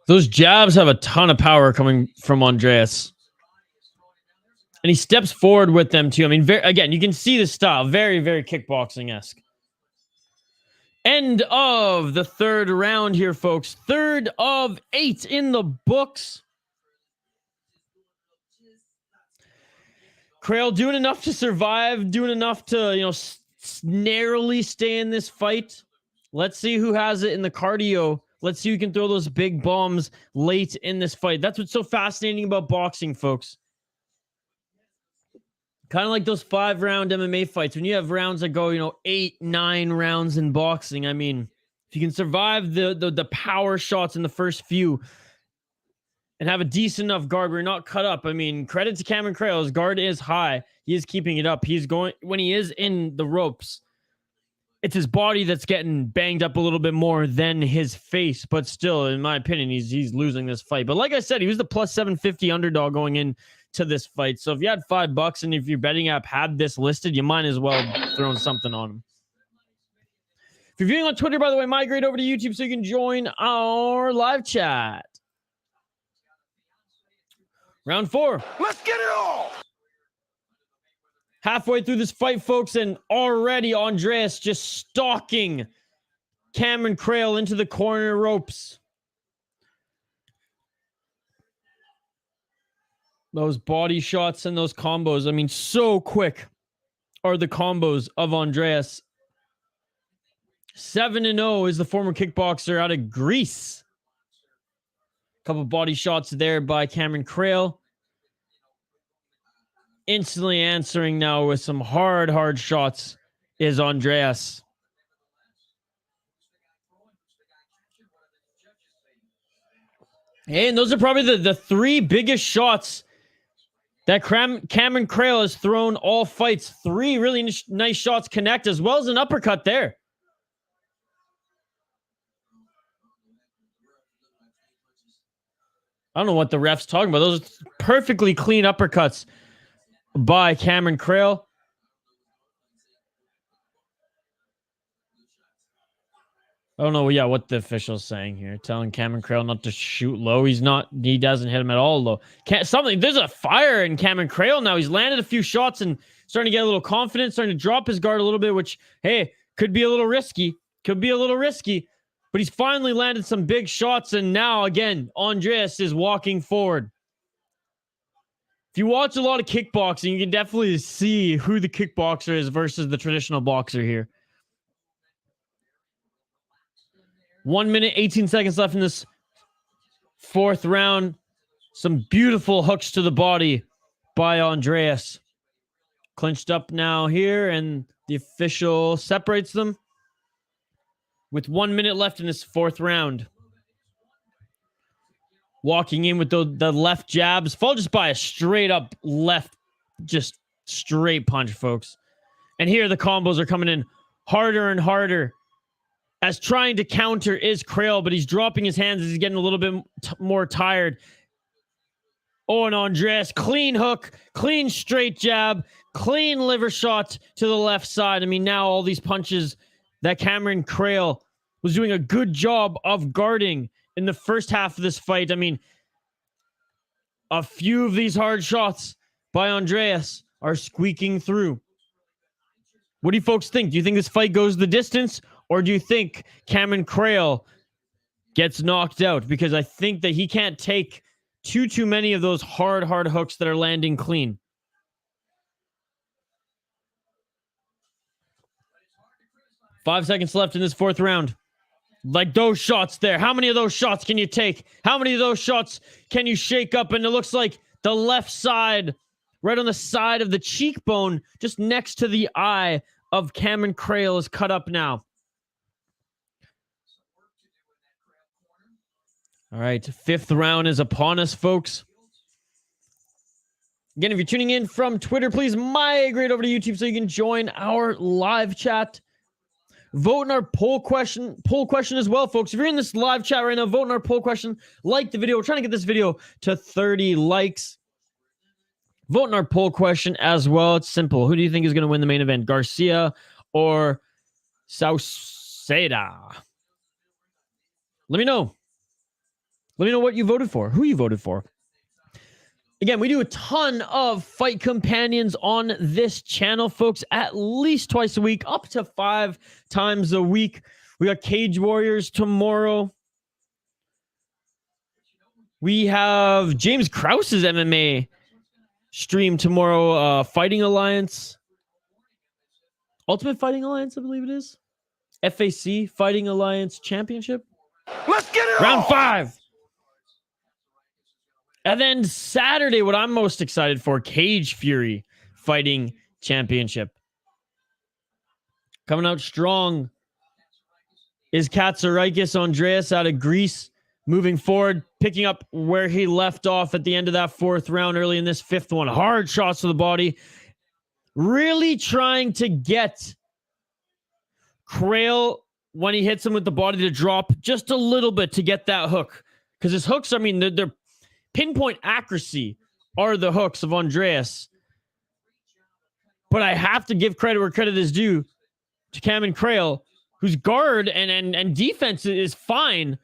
Those jabs have a ton of power coming from Andreas. And he steps forward with them, too. I mean, again, you can see the style. Very, very kickboxing-esque. End of the third round here, folks. 3rd of 8 in the books. Crail doing enough to survive, doing enough to, narrowly stay in this fight. Let's see who has it in the cardio. Let's see who can throw those big bombs late in this fight. That's what's so fascinating about boxing, folks. Kind of like those 5-round MMA fights. When you have rounds that go, 8, 9 rounds in boxing. I mean, if you can survive the power shots in the first few and have a decent enough guard where you're not cut up. I mean, credit to Cameron Crail. His guard is high. He is keeping it up. When he is in the ropes, it's his body that's getting banged up a little bit more than his face. But still, in my opinion, he's losing this fight. But like I said, he was the plus 750 underdog going in to this fight. So if you had $5 and if your betting app had this listed, you might as well throw something on him. If you're viewing on Twitter, by the way, migrate over to YouTube so you can join our live chat. Round 4. Let's get it all. Halfway through this fight, folks, and already Andreas just stalking Cameron Crail into the corner ropes. Those body shots and those combos. I mean, so quick are the combos of Andreas. 7-0 is the former kickboxer out of Greece. Couple body shots there by Cameron Crail. Instantly answering now with some hard shots is Andreas. Hey, and those are probably the 3 biggest shots that Cameron Crail has thrown all fights. 3 really nice shots connect, as well as an uppercut there. I don't know what the ref's talking about. Those are perfectly clean uppercuts by Cameron Crail. I don't know, what the official's saying here. Telling Cameron Crail not to shoot low. He doesn't hit him at all low. There's a fire in Cameron Crail now. He's landed a few shots and starting to get a little confident, starting to drop his guard a little bit, which, hey, could be a little risky. But he's finally landed some big shots, and now, again, Andreas is walking forward. If you watch a lot of kickboxing, you can definitely see who the kickboxer is versus the traditional boxer here. 1 minute, 18 seconds left in this 4th round. Some beautiful hooks to the body by Andreas. Clinched up now here, and the official separates them with 1 minute left in this 4th round. Walking in with the left jabs, followed just by a straight up left, just straight punch, folks. And here the combos are coming in harder and harder. As trying to counter is Crail, but he's dropping his hands as he's getting a little bit more tired. Oh, and Andreas, clean hook, clean straight jab, clean liver shot to the left side. I mean, now all these punches that Cameron Crail was doing a good job of guarding in the first half of this fight. I mean, a few of these hard shots by Andreas are squeaking through. What do you folks think? Do you think this fight goes the distance? Or do you think Cameron Crail gets knocked out? Because I think that he can't take too many of those hard hooks that are landing clean. Five seconds left in this 4th round. Like those shots there. How many of those shots can you take? How many of those shots can you shake up? And it looks like the left side, right on the side of the cheekbone, just next to the eye of Cameron Crail, is cut up now. All right, 5th round is upon us, folks. Again, if you're tuning in from Twitter, please migrate over to YouTube so you can join our live chat. Vote in our poll question as well, folks. If you're in this live chat right now, vote in our poll question. Like the video. We're trying to get this video to 30 likes. Vote in our poll question as well. It's simple. Who do you think is going to win the main event? Garcia or Sauceda? Let me know. Let me know what you voted for. Who you voted for. Again, we do a ton of fight companions on this channel, folks, at least twice a week, up to 5 times a week. We got Cage Warriors tomorrow. We have James Krause's MMA stream tomorrow. Fighting Alliance. Ultimate Fighting Alliance, I believe it is. FAC, Fighting Alliance Championship. Let's get it Round on. 5. And then Saturday, what I'm most excited for, Cage Fury Fighting Championship. Coming out strong is Katzourakis, Andreas out of Greece. Moving forward, picking up where he left off at the end of that 4th round, early in this 5th one. Hard shots to the body. Really trying to get Crail, when he hits him with the body, to drop just a little bit to get that hook. Because his hooks, I mean, they're pinpoint accuracy are the hooks of Andreas. But I have to give credit where credit is due to Crail, whose guard and defense is fine,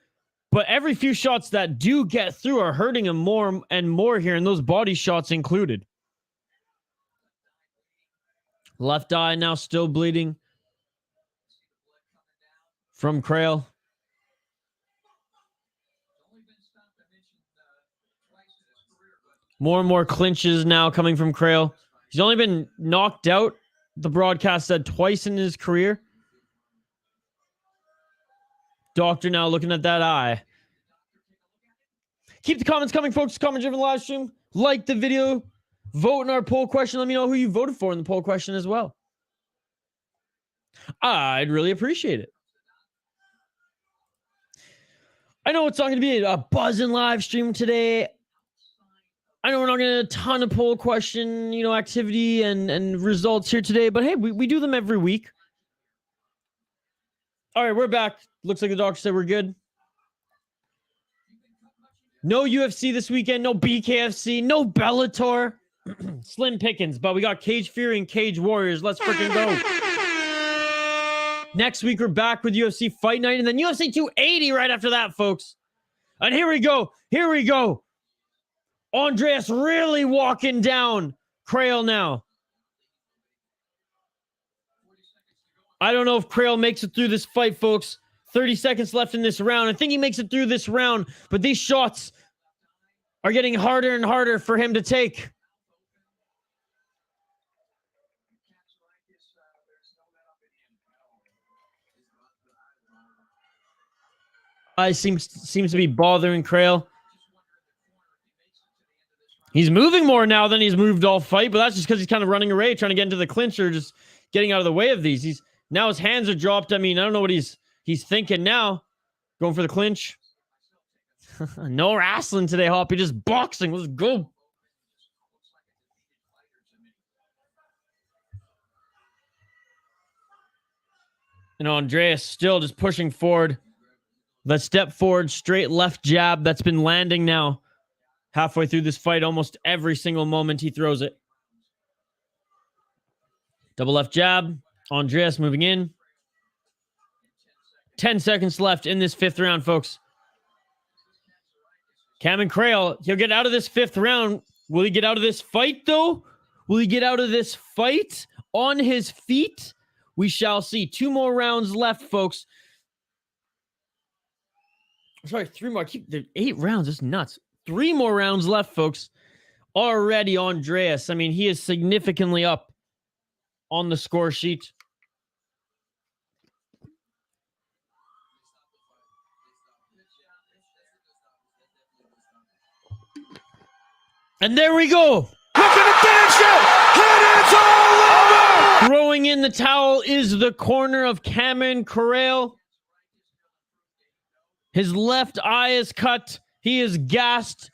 but every few shots that do get through are hurting him more and more here, and those body shots included. Left eye now still bleeding from Crail. More and more clinches now coming from Crail. He's only been knocked out, the broadcast said, twice in his career. Doctor now looking at that eye. Keep the comments coming, folks. Comment-driven live stream. Like the video. Vote in our poll question. Let me know who you voted for in the poll question as well. I'd really appreciate it. I know it's not going to be a buzzing live stream today. I know we're not going to get a ton of poll question, activity and results here today, but hey, we do them every week. All right, we're back. Looks like the doctor said we're good. No UFC this weekend, no BKFC, no Bellator. Slim pickings, but we got Cage Fury and Cage Warriors. Let's freaking go. Next week, we're back with UFC Fight Night, and then UFC 280 right after that, folks. And here we go. Here we go. Andreas really walking down Crail now. I don't know if Crail makes it through this fight, folks. 30 seconds left in this round. I think he makes it through this round, but these shots are getting harder and harder for him to take. Seems to be bothering Crail. He's moving more now than he's moved all fight, but that's just because he's kind of running away, trying to get into the clincher, just getting out of the way of these. Now his hands are dropped. I mean, I don't know what he's thinking now. Going for the clinch. No wrestling today, Hoppy. Just boxing. Let's go. Andreas still just pushing forward. The step forward, straight left jab that's been landing now. Halfway through this fight, almost every single moment he throws it. Double left jab. Andreas moving in. 10 seconds left in this 5th round, folks. Crail, he'll get out of this 5th round. Will he get out of this fight, though? Will he get out of this fight on his feet? We shall see. 2 more rounds left, folks. Sorry, 3 more. 8 rounds. That's nuts. 3 more rounds left, folks. Already Andreas. I mean, he is significantly up on the score sheet. And there we go. Looking to finish it. And it's all over. Throwing in the towel is the corner of Crail. His left eye is cut. He is gassed.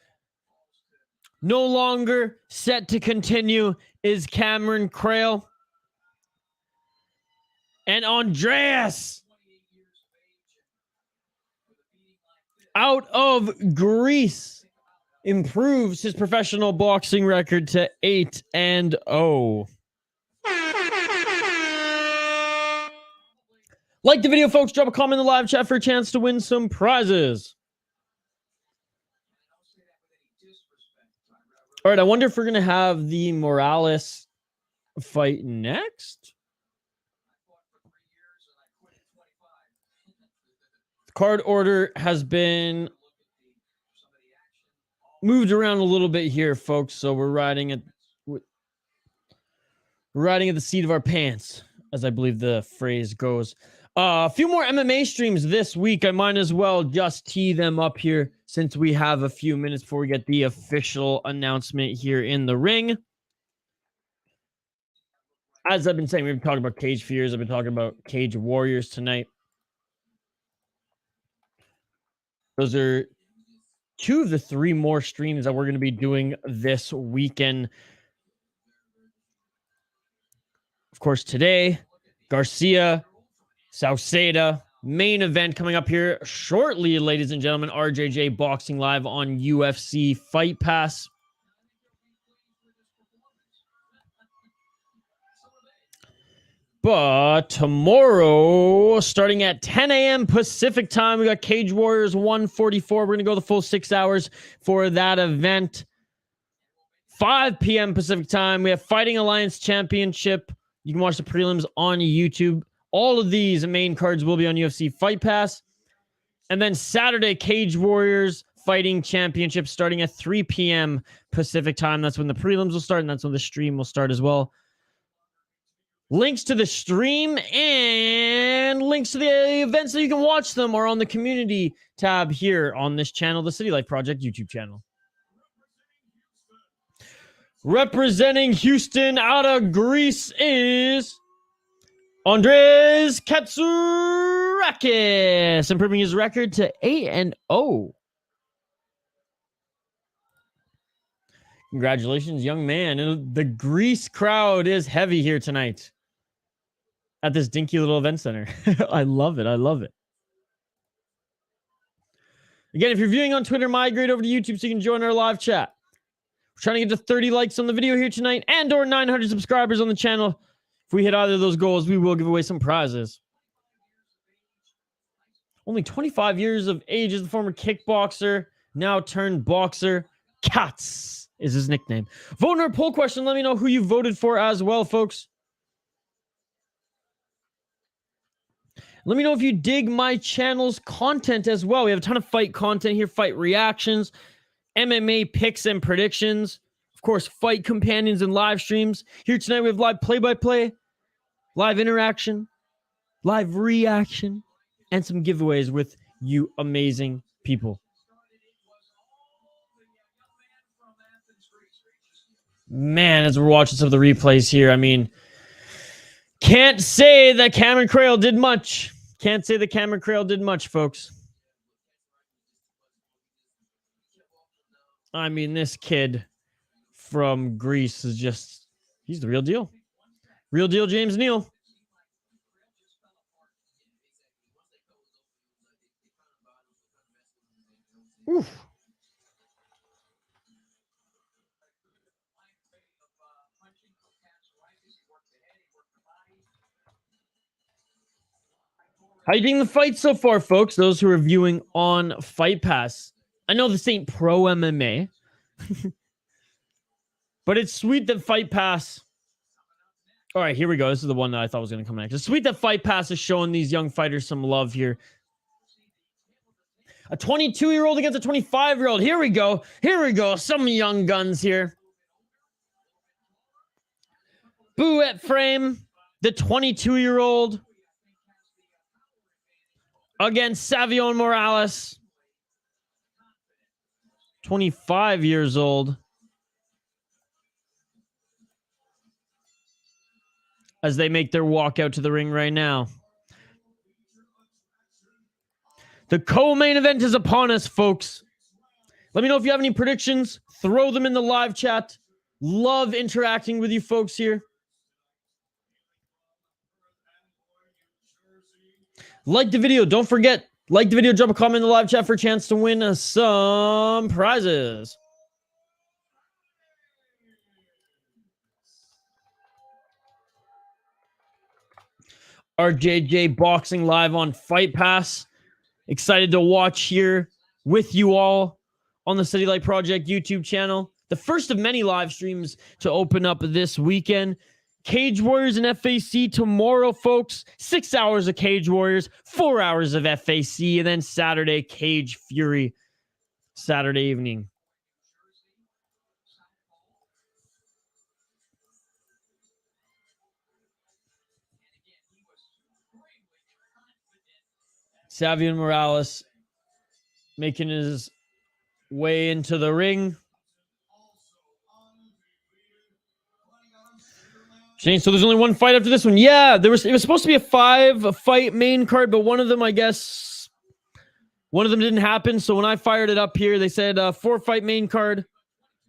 no longer set to continue is Cameron Crail. And Andreas, out of Greece, improves his professional boxing record to 8-0. Like the video, folks. Drop a comment in the live chat for a chance to win some prizes. All right, I wonder if we're going to have the Morales fight next. The card order has been moved around a little bit here, folks, so we're riding at the seat of our pants, as I believe the phrase goes. A few more MMA streams this week. I might as well just tee them up here since we have a few minutes before we get the official announcement here in the ring. As I've been saying, we've been talking about Cage Fears. I've been talking about Cage Warriors tonight. Those are two of the three more streams that we're going to be doing this weekend. Of course, today, Garcia, Sauceda, main event coming up here shortly, ladies and gentlemen. RJJ Boxing Live on UFC Fight Pass. But tomorrow, starting at 10 a.m. Pacific time, we got Cage Warriors 144. We're going to go the full 6 hours for that event. 5 p.m. Pacific time, we have Fighting Alliance Championship. You can watch the prelims on YouTube. All of these main cards will be on UFC Fight Pass. And then Saturday, Cage Warriors Fighting Championship starting at 3 p.m. Pacific time. That's when the prelims will start, and that's when the stream will start as well. Links to the stream and links to the events so you can watch them are on the community tab here on this channel, the City Life Project YouTube channel. Representing Houston out of Greece is Andreas Katzourakis, improving his record to 8-0. Congratulations, young man. And the Greece crowd is heavy here tonight at this dinky little event center. I love it. I love it. Again, if you're viewing on Twitter, migrate over to YouTube so you can join our live chat. We're trying to get to 30 likes on the video here tonight and or 900 subscribers on the channel. If we hit either of those goals, we will give away some prizes. Only 25 years of age is the former kickboxer, now turned boxer. Katz is his nickname. Vote in our poll question. Let me know who you voted for as well, folks. Let me know if you dig my channel's content as well. We have a ton of fight content here, fight reactions, MMA picks and predictions. Of course, fight companions and live streams. Here tonight, we have live play-by-play, live interaction, live reaction, and some giveaways with you amazing people. Man, as we're watching some of the replays here, I mean, can't say that Cameron Crail did much. Can't say that Cameron Crail did much, folks. I mean, this kid from Greece is just, he's the real deal. Real deal James Neal. Oof. How you doing the fight so far, folks? Those who are viewing on Fight Pass. I know this ain't pro MMA, but it's sweet that Fight Pass. All right, here we go. This is the one that I thought was going to come next. It's sweet that Fight Pass is showing these young fighters some love here. A 22-year-old against a 25-year-old. Here we go. Here we go. Some young guns here. Ephraim, the 22-year-old, against Savion Morales, 25 years old. As they make their walk out to the ring right now. The co-main event is upon us, folks. Let me know if you have any predictions. Throw them in the live chat. Love interacting with you folks here. Like the video. Don't forget, like the video, drop a comment in the live chat for a chance to win some prizes. RJJ boxing live on Fight Pass. Excited to watch here with you all on the City Light Project YouTube channel. The first of many live streams to open up this weekend. Cage Warriors and FAC tomorrow, folks. 6 hours of Cage Warriors, 4 hours of FAC, and then Saturday, Cage Fury, Saturday evening. Savion Morales making his way into the ring. Shane, so there's only one fight after this one. Yeah, it was supposed to be a 5-fight main card, but one of them, I guess, one of them didn't happen. So when I fired it up here, they said 4-fight main card.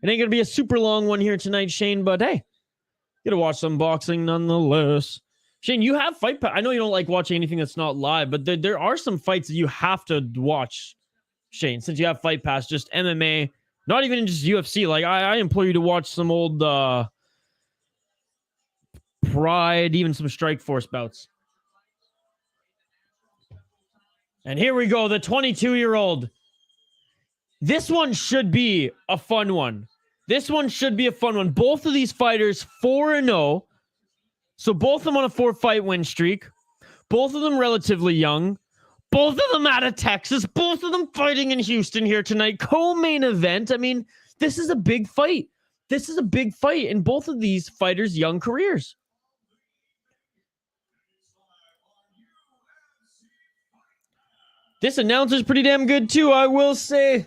It ain't gonna be a super long one here tonight, Shane, but hey, get to watch some boxing nonetheless. Shane, you have Fight Pass. I know you don't like watching anything that's not live, but there are some fights that you have to watch, Shane, since you have Fight Pass. Just MMA, not even just UFC. Like I implore you to watch some old Pride, even some Strike Force bouts. And here we go, the 22-year-old. This one should be a fun one. This one should be a fun one. Both of these fighters 4-0. So both of them on a 4-fight win streak. Both of them relatively young. Both of them out of Texas. Both of them fighting in Houston here tonight. Co-main event. I mean, this is a big fight. This is a big fight in both of these fighters' young careers. This announcer's pretty damn good too, I will say.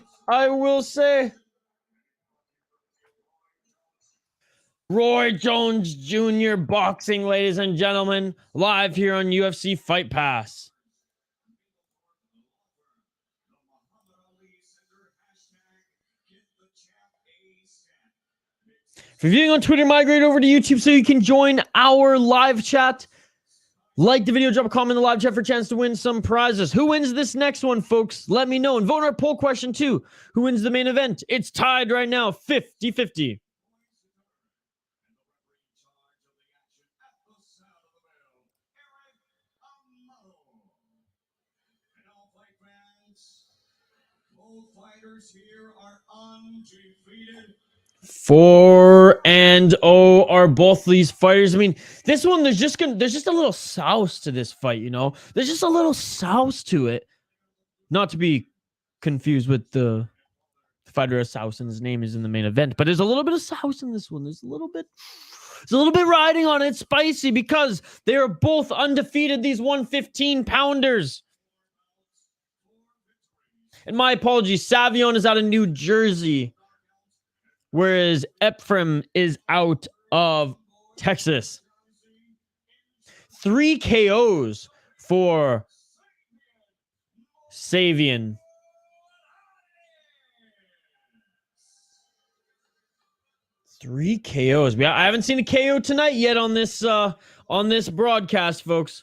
Roy Jones Jr. boxing, ladies and gentlemen, live here on UFC Fight Pass. If you're viewing on Twitter, migrate over to YouTube so you can join our live chat. Like the video, drop a comment in the live chat for a chance to win some prizes. Who wins this next one, folks? Let me know. And vote in our poll question, too. Who wins the main event? It's tied right now, 50-50. Here are undefeated. 4-0 are both these fighters. I mean, this one, there's just a little sauce to this fight, you know? There's just a little sauce to it. Not to be confused with the fighter of sauce, and his name is in the main event, but there's a little bit of sauce in this one. There's a little bit riding on it, spicy, because they are both undefeated, these 115-pounders. And my apologies, Savion is out of New Jersey, whereas Ephraim is out of Texas. 3 KOs for Savion. Three KOs. I haven't seen a KO tonight yet on this broadcast, folks.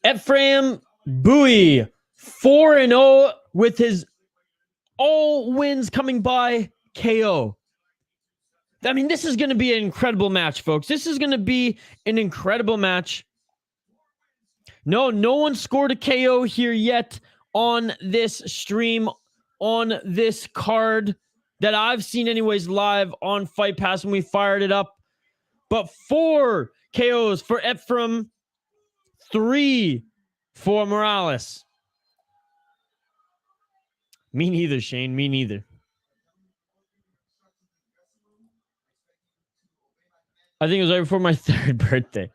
Ephraim Buoy, 4-0 with his all wins coming by KO. I mean, this is going to be an incredible match, folks. This is going to be an incredible match. No one scored a KO here yet on this stream, on this card that I've seen anyways live on Fight Pass when we fired it up. But 4 KOs for Ephraim, 3 for Morales. Me neither, Shane. Me neither. I think it was right before my 3rd birthday.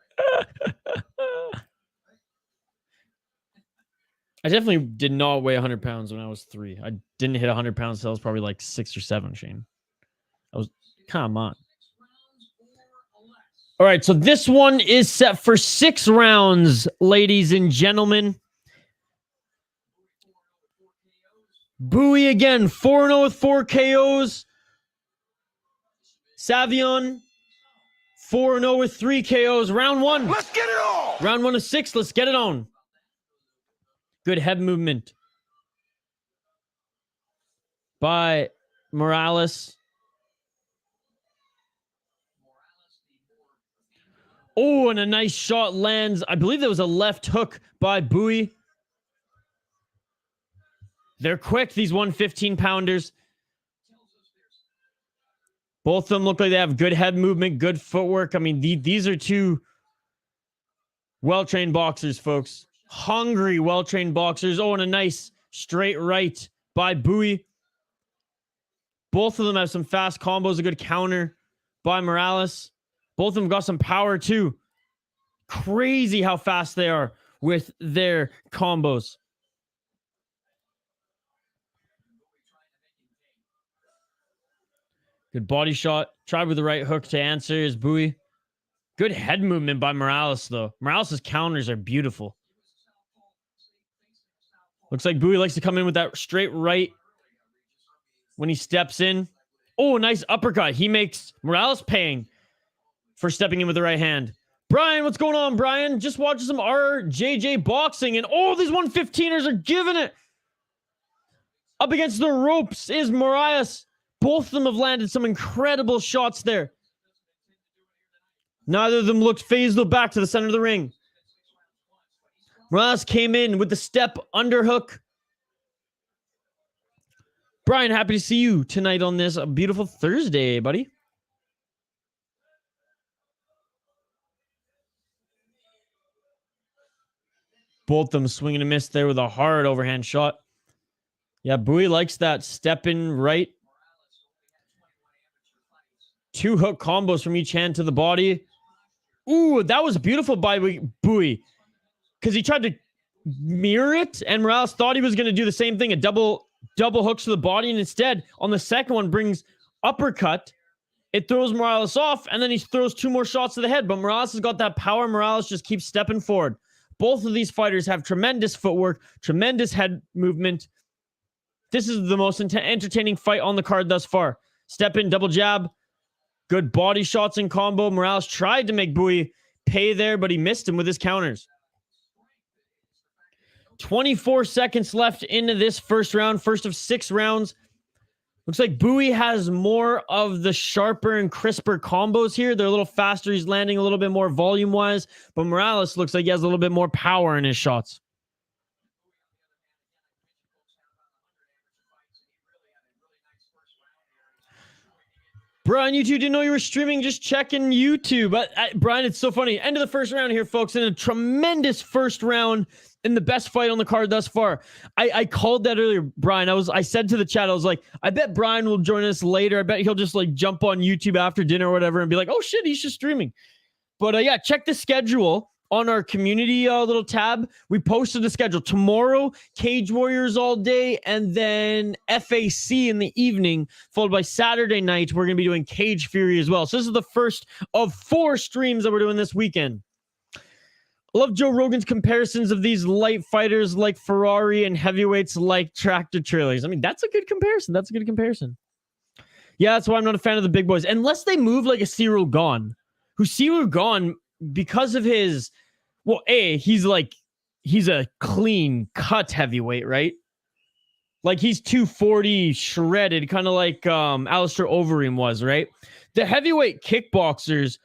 I definitely did not weigh 100 pounds when I was 3. I didn't hit 100 pounds until I was probably like 6 or 7, Shane. Come on. All right, so this one is set for 6 rounds, ladies and gentlemen. Buoy again, 4-0 with 4 KOs. Savion, 4-0 with 3 KOs. Round 1. Let's get it on. Round 1 of 6. Let's get it on. Good head movement by Morales. Oh, and a nice shot lands. I believe there was a left hook by Buoy. They're quick, these 115-pounders. Both of them look like they have good head movement, good footwork. I mean, these are two well-trained boxers, folks. Hungry, well-trained boxers. Oh, and a nice straight right by Buoy. Both of them have some fast combos, a good counter by Morales. Both of them got some power, too. Crazy how fast they are with their combos. Good body shot. Tried with the right hook to answer is Buoy. Good head movement by Morales, though. Morales' counters are beautiful. Looks like Buoy likes to come in with that straight right when he steps in. Oh, nice uppercut. He makes Morales paying for stepping in with the right hand. Brian, what's going on, Brian? Just watching some RJJ boxing, and oh, these 115ers are giving it. Up against the ropes is Morales. Both of them have landed some incredible shots there. Neither of them looked phased, though, back to the center of the ring. Morales came in with the step underhook. Brian, happy to see you tonight on this beautiful Thursday, buddy. Both of them swinging a miss there with a hard overhand shot. Yeah, Buoy likes that step in right. 2 hook combos from each hand to the body. Ooh, that was beautiful by Buoy. Because he tried to mirror it, and Morales thought he was going to do the same thing, a double hooks to the body, and instead, on the second one, brings uppercut. It throws Morales off, and then he throws 2 more shots to the head. But Morales has got that power. Morales just keeps stepping forward. Both of these fighters have tremendous footwork, tremendous head movement. This is the most entertaining fight on the card thus far. Step in, double jab. Good body shots in combo. Morales tried to make Buoy pay there, but he missed him with his counters. 24 seconds left into this first round, first of 6 rounds. Looks like Buoy has more of the sharper and crisper combos here. They're a little faster. He's landing a little bit more volume-wise, but Morales looks like he has a little bit more power in his shots. Brian, you two didn't know you were streaming. Just checking YouTube. Brian, it's so funny. End of the first round here, folks. In a tremendous first round in the best fight on the card thus far. I called that earlier, Brian. I said to the chat, I was like, I bet Brian will join us later. I bet he'll just like jump on YouTube after dinner or whatever and be like, oh shit, he's just streaming. But yeah, check the schedule on our community little tab. We posted the schedule. Tomorrow, Cage Warriors all day, and then FAC in the evening, followed by Saturday night. We're going to be doing Cage Fury as well. So this is the first of 4 streams that we're doing this weekend. I love Joe Rogan's comparisons of these light fighters like Ferrari and heavyweights like tractor trailers. I mean, that's a good comparison. That's a good comparison. Yeah, that's why I'm not a fan of the big boys. Unless they move like a Cyril Gane, who Cyril Gane, because of his, well, he's a clean cut heavyweight, right? Like he's 240 shredded, kind of like Alistair Overeem was, right? The heavyweight kickboxers,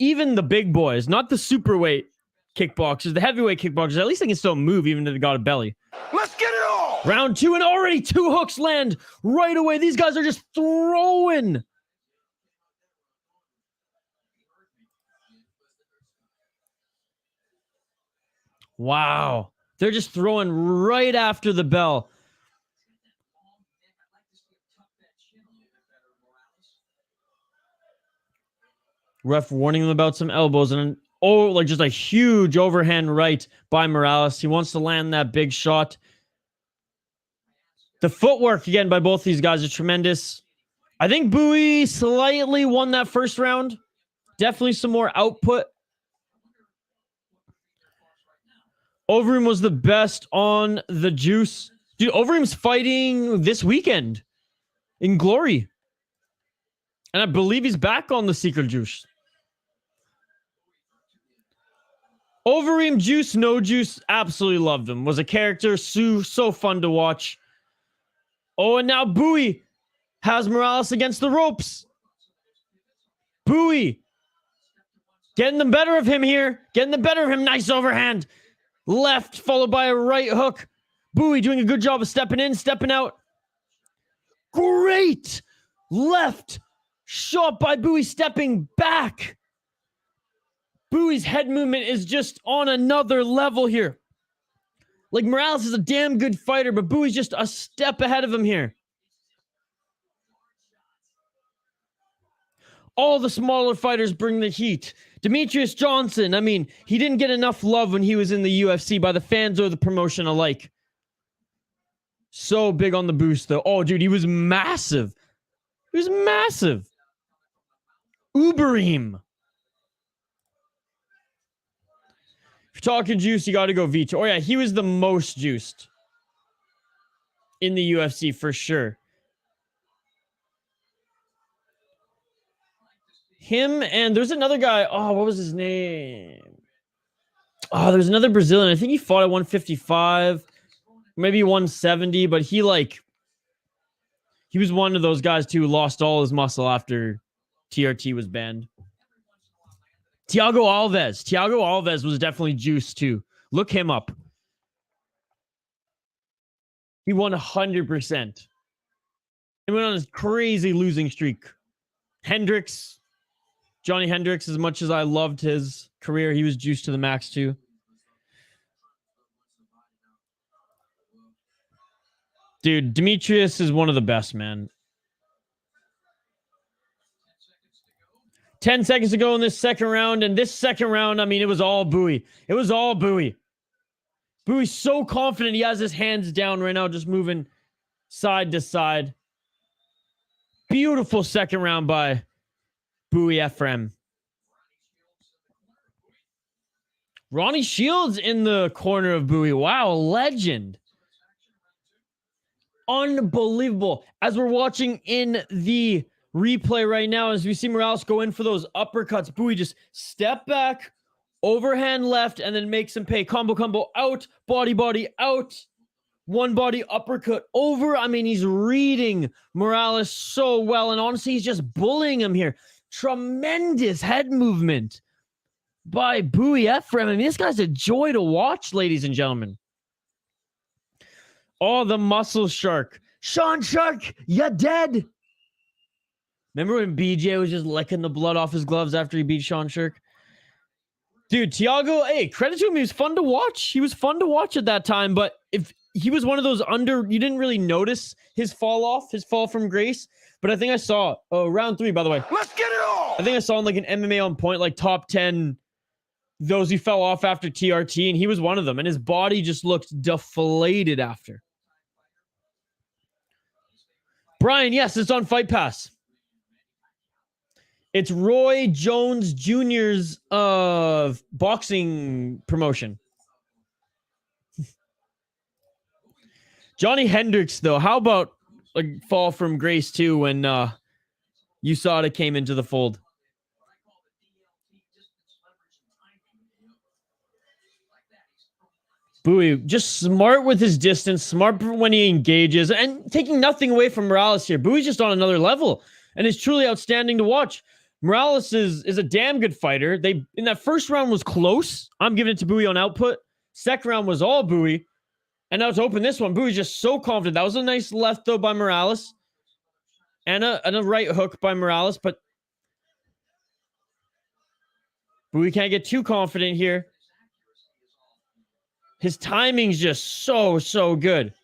even the big boys, not the superweight kickboxers, the heavyweight kickboxers, at least they can still move even if they got a belly. Let's get it on! Round 2, and already 2 hooks land right away. These guys are just throwing. Wow. They're just throwing right after the bell. Ref warning them about some elbows, and like just a huge overhand right by Morales. He wants to land that big shot. The footwork again by both these guys is tremendous. I think Buoy slightly won that first round. Definitely some more output. Overeem was the best on the juice. Dude, Overeem's fighting this weekend in Glory. And I believe he's back on the Secret Juice. Overeem juice, no juice, absolutely loved him. Was a character, so fun to watch. Oh, and now Buoy has Morales against the ropes. Buoy getting the better of him here. Getting the better of him. Nice overhand. Left, followed by a right hook. Buoy doing a good job of stepping in, stepping out. Great left shot by Buoy, stepping back. Buoy's head movement is just on another level here. Like, Morales is a damn good fighter, but Buoy's just a step ahead of him here. All the smaller fighters bring the heat. Demetrius Johnson, I mean, he didn't get enough love when he was in the UFC by the fans or the promotion alike. So big on the boost, though. Oh, dude, he was massive. He was massive. Ubereem. If you're talking juice, you got to go Vito. Oh, yeah, he was the most juiced in the UFC for sure. Him and there's another guy. Oh, what was his name? Oh, there's another Brazilian. I think he fought at 155, maybe 170, but he was one of those guys too who lost all his muscle after TRT was banned. Thiago Alves was definitely juiced too. Look him up. He won 100%. He went on his crazy losing streak. Johnny Hendricks, as much as I loved his career, he was juiced to the max too. Dude, Demetrius is one of the best, man. 10 seconds to go in this second round, and this second round, I mean, it was all Buoy. It was all Buoy. Buoy's so confident he has his hands down right now, just moving side to side. Beautiful second round by Buoy Ephraim. Ronnie Shields in the corner of Buoy. Wow, legend. Unbelievable. As we're watching in the replay right now, as we see Morales go in for those uppercuts, Buoy just step back, overhand left, and then makes him pay. Combo out, body out. One body uppercut over. I mean, he's reading Morales so well, and honestly, he's just bullying him here. Tremendous head movement by Buoy Ephraim. I mean, this guy's a joy to watch, ladies and gentlemen. Oh, the muscle shark. Sean Shark, you dead. Remember when BJ was just licking the blood off his gloves after he beat Sean Shark? Dude, Thiago, hey, credit to him. He was fun to watch. He was fun to watch at that time, but if he was one of those you didn't really notice his fall from grace, but I think I saw, round 3, by the way. Let's get it on! I think I saw him like an MMA on point, like top 10, those who fell off after TRT, and he was one of them, and his body just looked deflated after. Brian, yes, it's on Fight Pass. It's Roy Jones Jr.'s boxing promotion. Johnny Hendricks, though, how about a fall from grace too when USADA came into the fold? Buoy, just smart with his distance, smart when he engages, and taking nothing away from Morales here. Buoy's just on another level, and it's truly outstanding to watch. Morales is a damn good fighter. In that first round was close. I'm giving it to Buoy on output. Second round was all Buoy. And now to open this one, Buoy's just so confident. That was a nice left, though, by Morales. And a right hook by Morales. But Buoy can't get too confident here. His timing's just so good.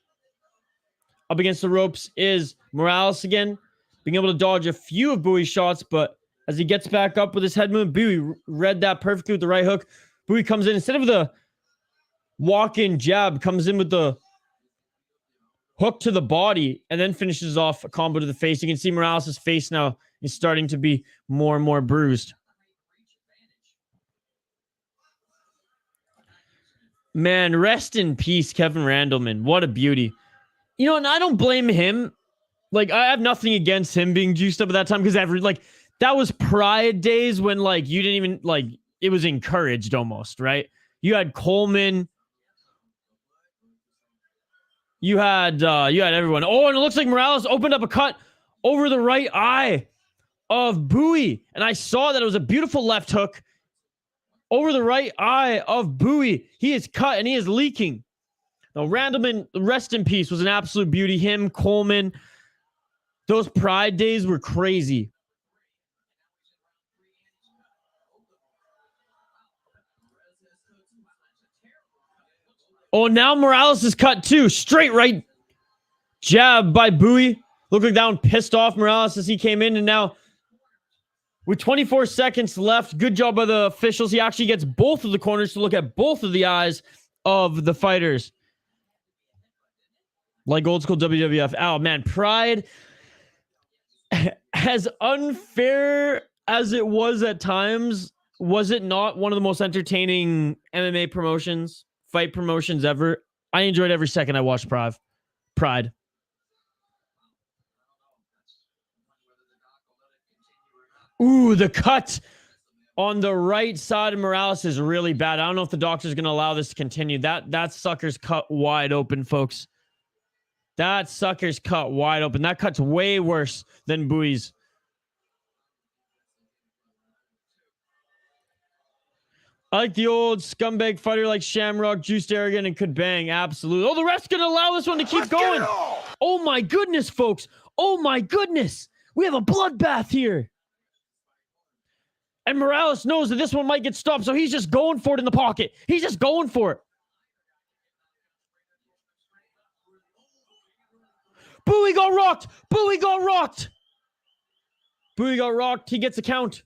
Up against the ropes is Morales again. Being able to dodge a few of Buoy's shots, but as he gets back up with his head movement, Buoy read that perfectly with the right hook. Buoy comes in. Instead of the walk-in jab, comes in with the hook to the body and then finishes off a combo to the face. You can see Morales' face now is starting to be more and more bruised. Man, rest in peace, Kevin Randleman. What a beauty. You know, and I don't blame him. Like, I have nothing against him being juiced up at that time because that was Pride days when like you didn't even like it was encouraged almost, right? You had Coleman. You had everyone. Oh, and it looks like Morales opened up a cut over the right eye of Buoy. And I saw that it was a beautiful left hook over the right eye of Buoy. He is cut and he is leaking. Now, Randleman, rest in peace, was an absolute beauty. Him, Coleman, those Pride days were crazy. Oh, now Morales is cut too. Straight right jab by Buoy. Looked like that one pissed off Morales as he came in. And now, with 24 seconds left, good job by the officials. He actually gets both of the corners to look at both of the eyes of the fighters. Like old school WWF. Oh, man. Pride, as unfair as it was at times, was it not one of the most entertaining MMA promotions? Fight promotions ever. I enjoyed every second I watched Pride. Ooh, the cut on the right side of Morales is really bad. I don't know if the doctor's going to allow this to continue. That sucker's cut wide open, folks. That sucker's cut wide open. That cut's way worse than Buoy's. I like the old scumbag fighter like Shamrock, juiced, arrogant, and could bang. Absolutely. Oh, the ref's going to allow this one to keep going. Oh, my goodness, folks. Oh, my goodness. We have a bloodbath here. And Morales knows that this one might get stopped, so he's just going for it in the pocket. He's just going for it. Buoy got rocked. Buoy got rocked. Buoy got rocked. He gets a count.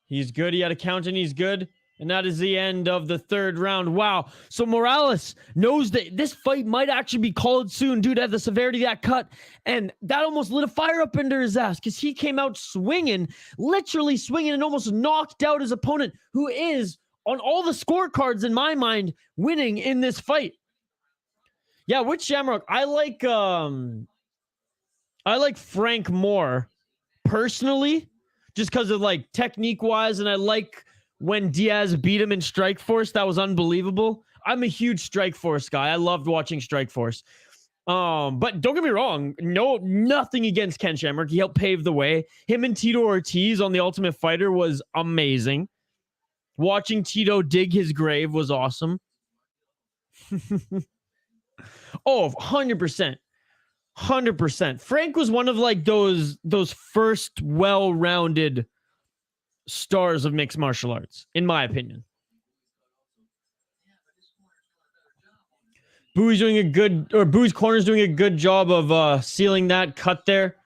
He's good. He had a count and he's good. And that is the end of the third round. Wow. So Morales knows that this fight might actually be called soon due to the severity of that cut. And that almost lit a fire up under his ass because he came out swinging, literally swinging, and almost knocked out his opponent, who is, on all the scorecards in my mind, winning in this fight. Yeah, with Shamrock, I like Frank more personally, just because of like technique wise, and I like when Diaz beat him in Strikeforce. That was unbelievable. I'm a huge Strikeforce guy. I loved watching Strikeforce. But don't get me wrong, nothing against Ken Shamrock. He helped pave the way. Him and Tito Ortiz on The Ultimate Fighter was amazing. Watching Tito dig his grave was awesome. Oh, 100%. 100%. Frank was one of like those first well-rounded stars of mixed martial arts, in my opinion. Buoy's corner's doing a good job of sealing that cut there.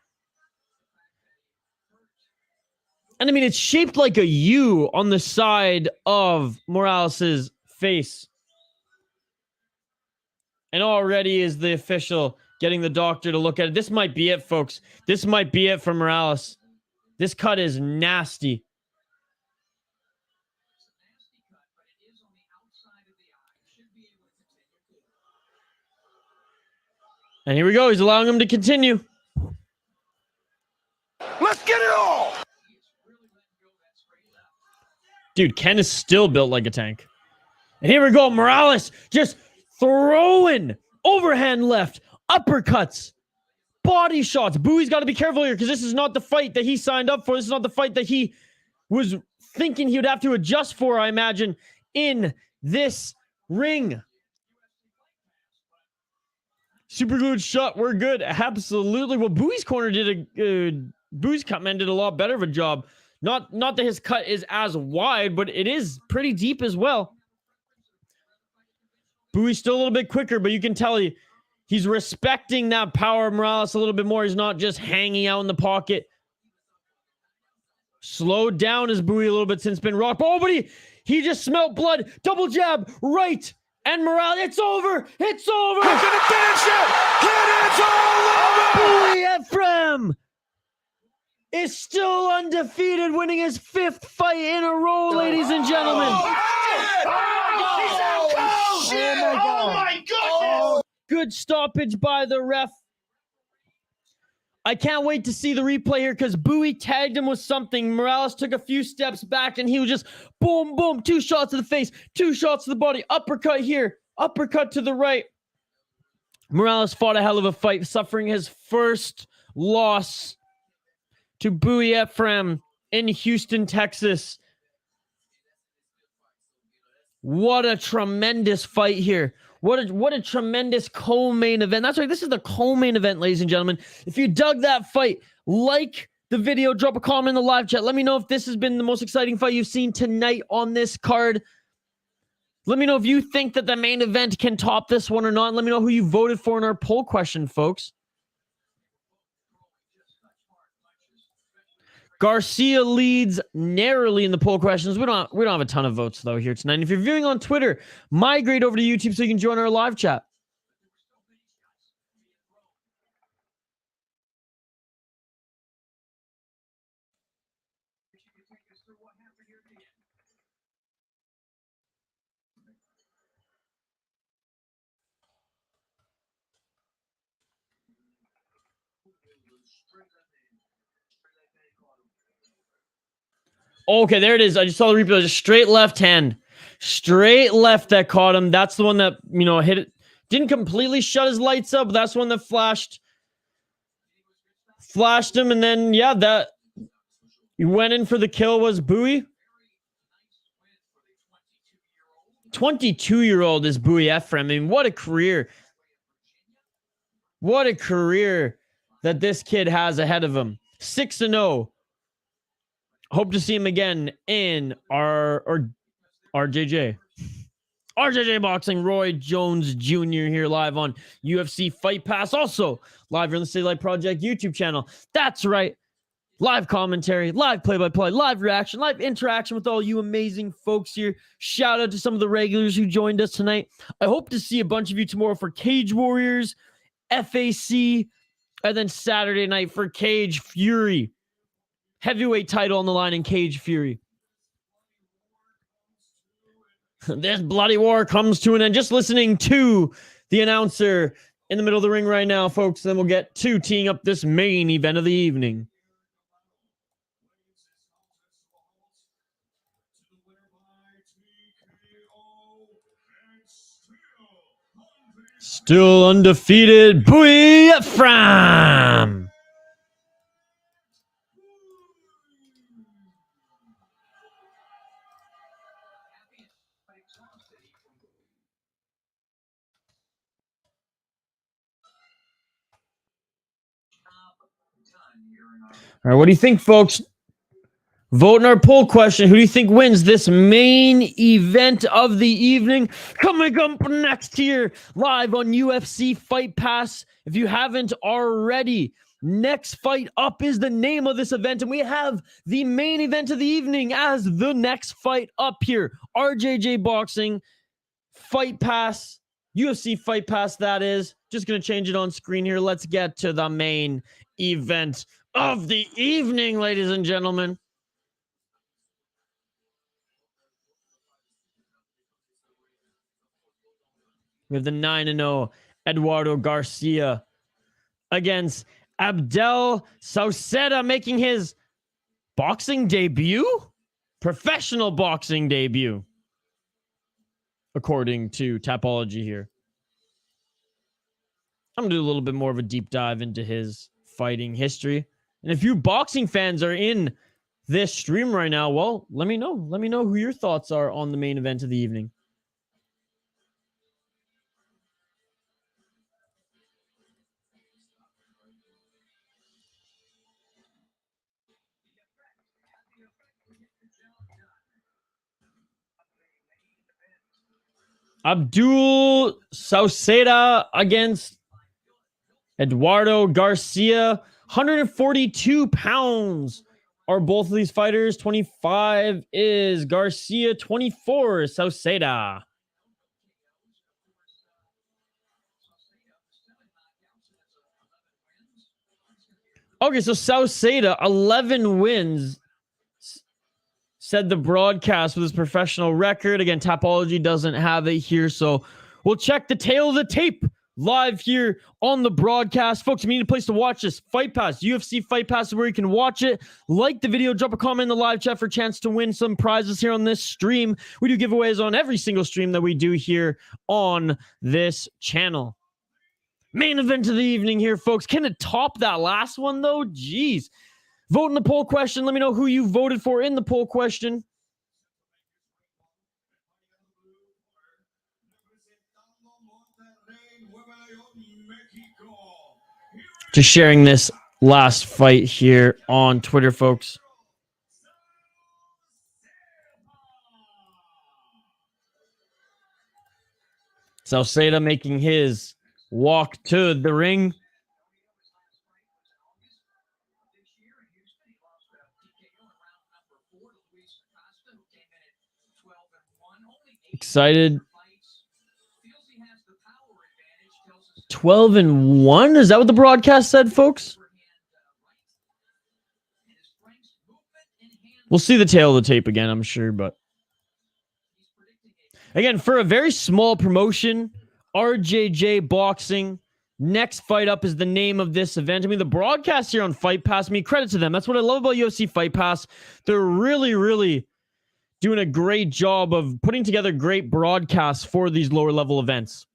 And I mean, it's shaped like a U on the side of Morales's face. And already is the official getting the doctor to look at it. This might be it, folks. This might be it for Morales. This cut is nasty. And here we go. He's allowing him to continue. Let's get it all! Dude, Ken is still built like a tank. And here we go. Morales just throwing overhand left, uppercuts, body shots. Buoy's got to be careful here because this is not the fight that he signed up for. This is not the fight that he was thinking he would have to adjust for, I imagine, in this ring. Super glued shut. We're good. Absolutely. Well, Buoy's corner Buoy's cut man did a lot better of a job. Not that his cut is as wide, but it is pretty deep as well. Buoy's still a little bit quicker, but you can tell he's respecting that power of Morales a little bit more. He's not just hanging out in the pocket. Slowed down his Buoy a little bit since been rocked. Oh, but he just smelled blood. Double jab, right. And Morales, it's over. It's over. He's gonna finish it. It is all over. Buoy Ephraim is still undefeated, winning his 5th fight in a row, ladies and gentlemen. Oh my goodness! Good stoppage by the ref. I can't wait to see the replay here because Buoy tagged him with something. Morales took a few steps back and he was just boom, boom, 2 shots to the face, 2 shots to the body, uppercut here, uppercut to the right. Morales fought a hell of a fight, suffering his first loss to Buoy Ephraim in Houston, Texas. What a tremendous fight here. What a tremendous co-main event. That's right, this is the co-main event, ladies and gentlemen. If you dug that fight, like the video, drop a comment in the live chat. Let me know if this has been the most exciting fight you've seen tonight on this card. Let me know if you think that the main event can top this one or not. Let me know who you voted for in our poll question, folks. Garcia leads narrowly in the poll questions. We don't have a ton of votes though here tonight. And if you're viewing on Twitter, migrate over to YouTube so you can join our live chat. Okay, there it is. I just saw the replay. Just straight left hand. Straight left that caught him. That's the one that, you know, hit it. Didn't completely shut his lights up, but that's the one that flashed him. And then, yeah, that he went in for the kill was Buoy. 22-year-old is Buoy Ephraim. I mean, what a career. What a career that this kid has ahead of him. 6-0. Hope to see him again in our RJJ. RJJ Boxing, Roy Jones Jr. here live on UFC Fight Pass. Also, live here on the City Light Project YouTube channel. That's right. Live commentary, live play-by-play, live reaction, live interaction with all you amazing folks here. Shout out to some of the regulars who joined us tonight. I hope to see a bunch of you tomorrow for Cage Warriors, FAC, and then Saturday night for Cage Fury. Heavyweight title on the line in Cage Fury. This bloody war comes to an end. Just listening to the announcer in the middle of the ring right now, folks. Then we'll get to teeing up this main event of the evening. Still undefeated, Buoy Ephraim. All right, what do you think, folks? Vote in our poll question. Who do you think wins this main event of the evening? Coming up next here, live on UFC Fight Pass. If you haven't already, Next Fight Up is the name of this event, and we have the main event of the evening as the Next Fight Up here. RJJ Boxing, Fight Pass, UFC Fight Pass, that is. Just going to change it on screen here. Let's get to the main event of the evening, ladies and gentlemen. We have the 9-0 Eduardo Garcia against Abdel Sauceda, making his boxing debut? Professional boxing debut, according to Tapology here. I'm going to do a little bit more of a deep dive into his fighting history. And if you boxing fans are in this stream right now, well, let me know. Let me know who your thoughts are on the main event of the evening. Abdel Sauceda against Eduardo Garcia. 142 pounds are both of these fighters. 25 is Garcia. 24 is Sauceda. Okay, so Sauceda, 11 wins. said the broadcast with his professional record. Again, Tapology doesn't have it here, so we'll check the tail of the tape live here on the broadcast. Folks, if you need a place to watch this, Fight Pass, UFC Fight Pass is where you can watch it. Like the video, drop a comment in the live chat for a chance to win some prizes here on this stream. We do giveaways on every single stream that we do here on this channel. Main event of the evening here, folks. Can it top that last one, though? Jeez. Vote in the poll question. Let me know who you voted for in the poll question. Just sharing this last fight here on Twitter, folks. Sauceda making his walk to the ring. Excited. 12-1? Is that what the broadcast said, folks? We'll see the tail of the tape again, I'm sure, but again, for a very small promotion, RJJ Boxing, next fight up is the name of this event. I mean, the broadcast here on Fight Pass, I mean, credit to them. That's what I love about UFC Fight Pass. They're really doing a great job of putting together great broadcasts for these lower level events.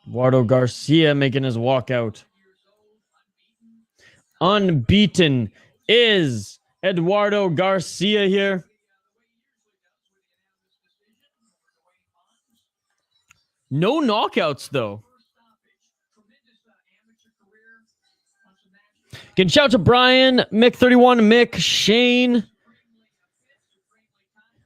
Eduardo Garcia making his walkout. Unbeaten is Eduardo Garcia here. No knockouts, though. Again, shout out to Brian, Mick31, Mick, Shane,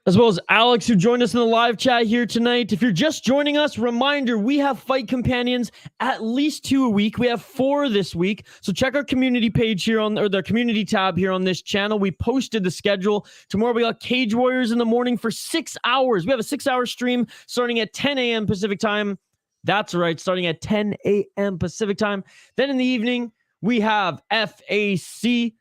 as well as Alex, who joined us in the live chat here tonight. If you're just joining us, reminder, we have fight companions at least 2 a week. We have 4 this week. So check our community page here on, or the community tab here on this channel. We posted the schedule. Tomorrow we got Cage Warriors in the morning for 6 hours. We have a 6-hour stream starting at 10 a.m. Pacific time. That's right, starting at 10 a.m. Pacific time. Then in the evening, we have FAC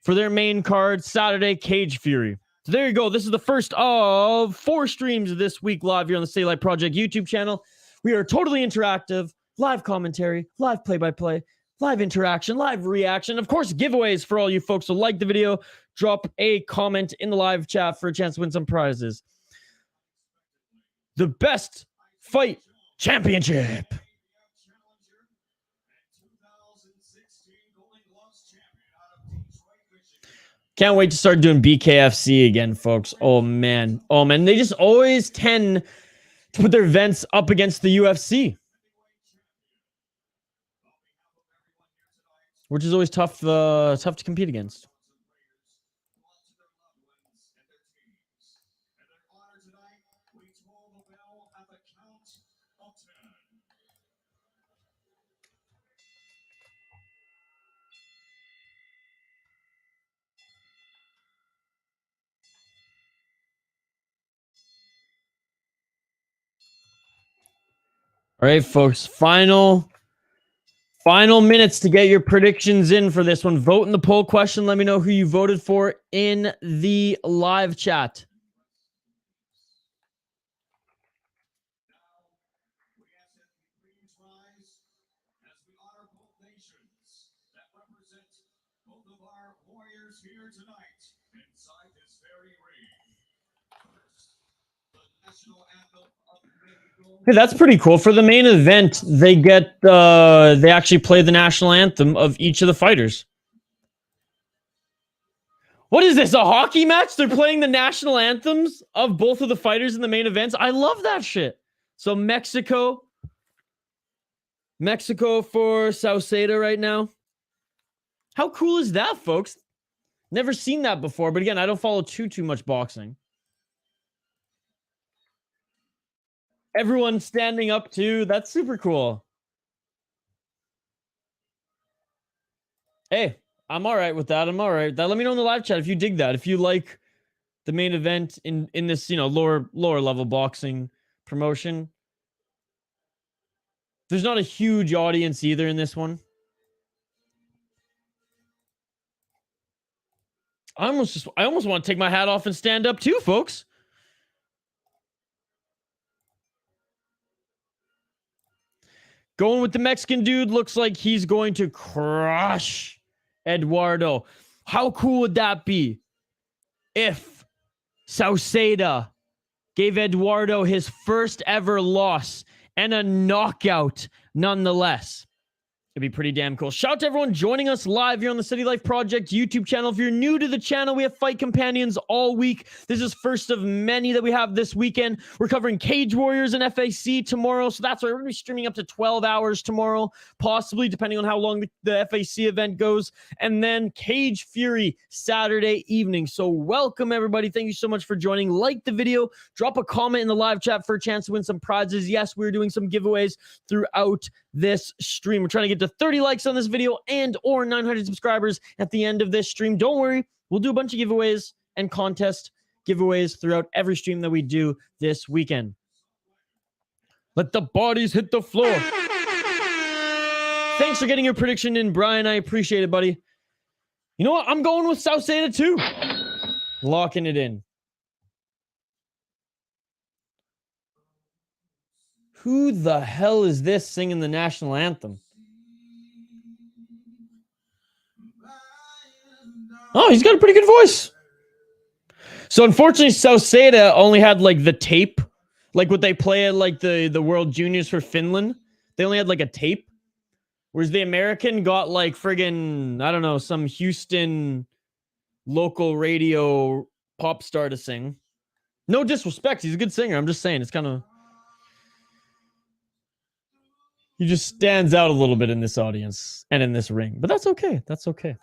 for their main card, Saturday, Cage Fury. So there you go. This is the first of 4 streams this week live here on the Stay Light Project YouTube channel. We are totally interactive, live commentary, live play-by-play, live interaction, live reaction, of course, giveaways for all you folks. So like the video, drop a comment in the live chat for a chance to win some prizes. The Best Fight Championship. Can't wait to start doing BKFC again, folks. Oh, man. Oh, man. They just always tend to put their events up against the UFC, which is always tough to compete against. All right, folks, final minutes to get your predictions in for this one. Vote in the poll question. Let me know who you voted for in the live chat. Hey, that's pretty cool. For the main event, they get they actually play the national anthem of each of the fighters. What is this, a hockey match? They're playing the national anthems of both of the fighters in the main events. I love that shit. So Mexico for Sauceda right now. How cool is that, folks? Never seen that before, but again, I don't follow too much boxing. Everyone standing up too. That's super cool. Hey, I'm all right with that. I'm all right with that. Let me know in the live chat if you dig that. If you like the main event in this, you know, lower level boxing promotion. There's not a huge audience either in this one. I almost want to take my hat off and stand up too, folks. Going with the Mexican dude, looks like he's going to crush Eduardo. How cool would that be if Sauceda gave Eduardo his first ever loss and a knockout nonetheless? It'd be pretty damn cool. Shout out to everyone joining us live here on the City Life Project YouTube channel. If you're new to the channel, we have fight companions all week. This is first of many that we have this weekend. We're covering Cage Warriors and FAC tomorrow, so that's why we're going to be streaming up to 12 hours tomorrow, possibly, depending on how long the FAC event goes. And then Cage Fury Saturday evening. So welcome, everybody. Thank you so much for joining. Like the video. Drop a comment in the live chat for a chance to win some prizes. Yes, we're doing some giveaways throughout this stream. We're trying to get to 30 likes on this video and or 900 subscribers at the end of this stream. Don't worry, we'll do a bunch of giveaways and contest giveaways throughout every stream that we do this weekend. Let the bodies hit the floor. Thanks for getting your prediction in, Brian. I appreciate it, buddy. You know what? I'm going with Sauceda too. Locking it in. Who the hell is this singing the national anthem? Oh, he's got a pretty good voice. So unfortunately, Sauceda only had like the tape, like what they play at like the World Juniors for Finland. They only had like a tape. Whereas the American got like friggin', I don't know, some Houston local radio pop star to sing. No disrespect, he's a good singer. I'm just saying, it's kind of... He just stands out a little bit in this audience and in this ring. But that's okay. That's okay.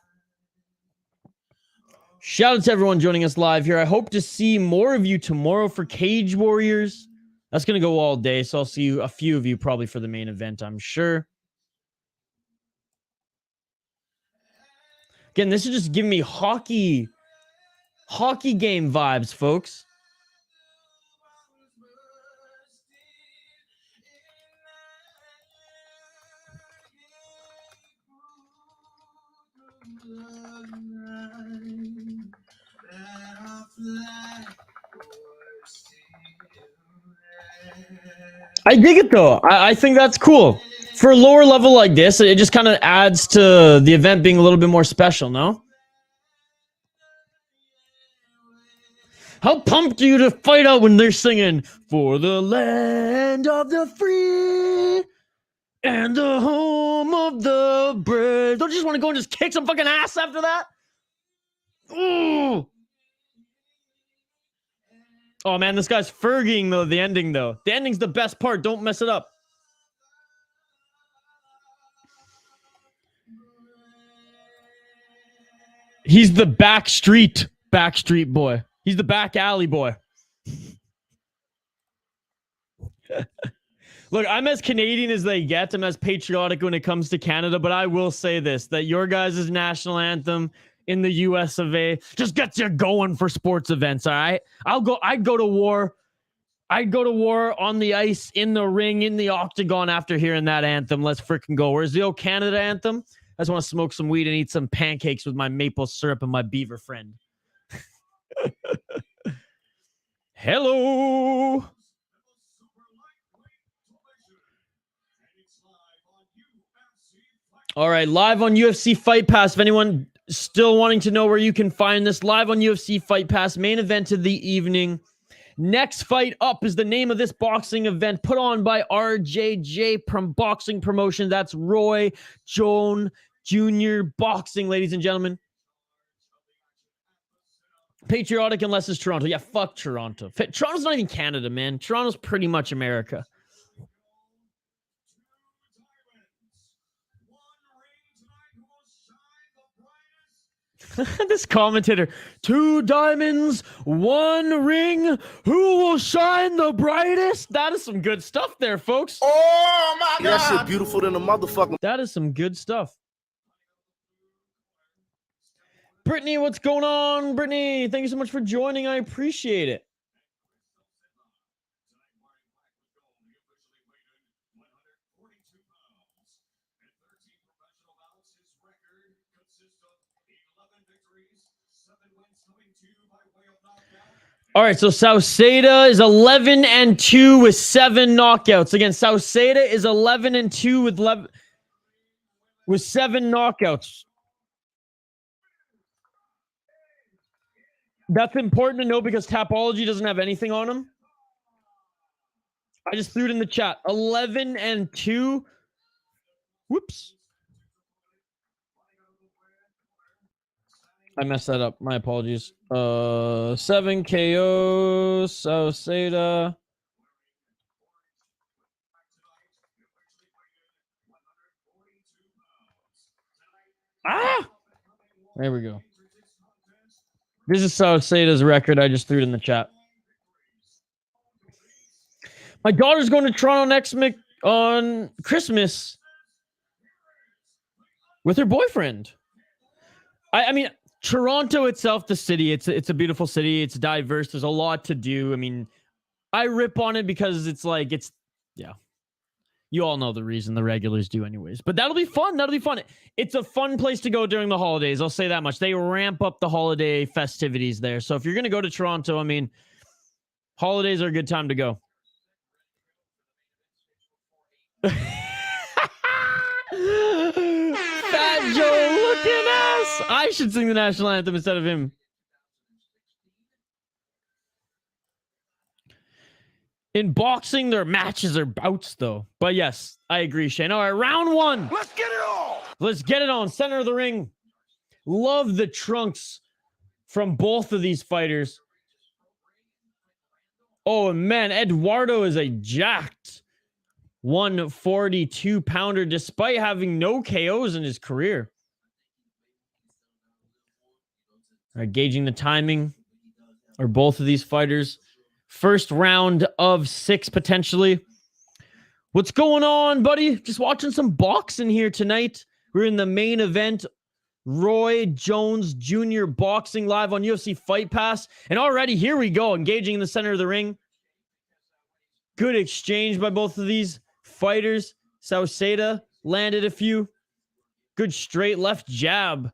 Shout out to everyone joining us live here. I hope to see more of you tomorrow for Cage Warriors. That's going to go all day, so I'll see you, a few of you probably for the main event, I'm sure. Again, this is just giving me hockey game vibes, folks. I dig it though. I think that's cool. For a lower level like this, it just kind of adds to the event being a little bit more special, no? How pumped are you to fight out when they're singing "For the land of the free and the home of the brave"? Don't you just want to go and just kick some fucking ass after that? Ooh. Oh man, this guy's Ferging though, the ending though. The ending's the best part, don't mess it up. He's the backstreet boy. He's the back alley boy. Look, I'm as Canadian as they get. I'm as patriotic when it comes to Canada, but I will say this, that your guys' national anthem in the US of A just gets you going for sports events, all right? I'd go to war. I'd go to war on the ice, in the ring, in the octagon after hearing that anthem. Let's freaking go. Where's the old Canada anthem? I just want to smoke some weed and eat some pancakes with my maple syrup and my beaver friend. Hello. All right, live on UFC Fight Pass. If anyone still wanting to know where you can find this, live on UFC Fight Pass, main event of the evening. Next Fight Up is the name of this boxing event put on by RJJ Boxing Promotion. That's Roy Jones Jr. Boxing, ladies and gentlemen. Patriotic unless it's Toronto. Yeah, fuck Toronto. Toronto's not even Canada, man. Toronto's pretty much America. This commentator, 2 diamonds, 1 ring. Who will shine the brightest? That is some good stuff there, folks. Oh my God. That shit beautiful than a motherfucker. That is some good stuff. Brittany, what's going on? Brittany, thank you so much for joining. I appreciate it. All right, so Sauceda is 11-2 with 7 knockouts. Again, Sauceda is 11-2 with 7 knockouts. That's important to know because Tapology doesn't have anything on him. I just threw it in the chat. 11-2. Whoops. I messed that up. My apologies. 7 KOs. Sauceda. Ah! There we go. This is Sauceda's record. I just threw it in the chat. My daughter's going to Toronto on Christmas with her boyfriend. I mean, Toronto itself, the city, it's a beautiful city. It's diverse. There's a lot to do. I mean, I rip on it because yeah. You all know the reason the regulars do anyways. But that'll be fun. That'll be fun. It's a fun place to go during the holidays. I'll say that much. They ramp up the holiday festivities there. So if you're going to go to Toronto, I mean, holidays are a good time to go. Fat Joe looking ass. I should sing the national anthem instead of him. In boxing, their matches are bouts, though. But yes, I agree, Shane. All right, round 1. Let's get it on. Let's get it on. Center of the ring. Love the trunks from both of these fighters. Oh, man. Eduardo is a jacked 142-pounder despite having no KOs in his career. All right, gauging the timing are both of these fighters. First round of 6 potentially. What's going on, buddy? Just watching some boxing here tonight. We're in the main event. Roy Jones Jr. Boxing live on UFC Fight Pass. And already here we go, engaging in the center of the ring. Good exchange by both of these fighters. Sauceda landed a few. Good straight left jab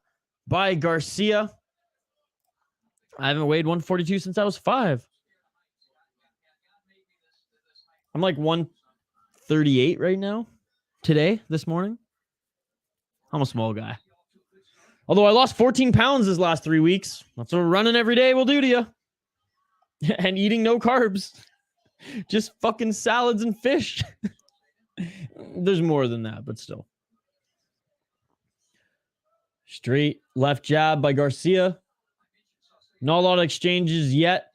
by Garcia. I haven't weighed 142 since I was 5. I'm like 138 right now. This morning. I'm a small guy. Although I lost 14 pounds this last 3 weeks. That's what running every day will do to you. And eating no carbs. Just fucking salads and fish. There's more than that, but still. Straight left jab by Garcia. Not a lot of exchanges yet.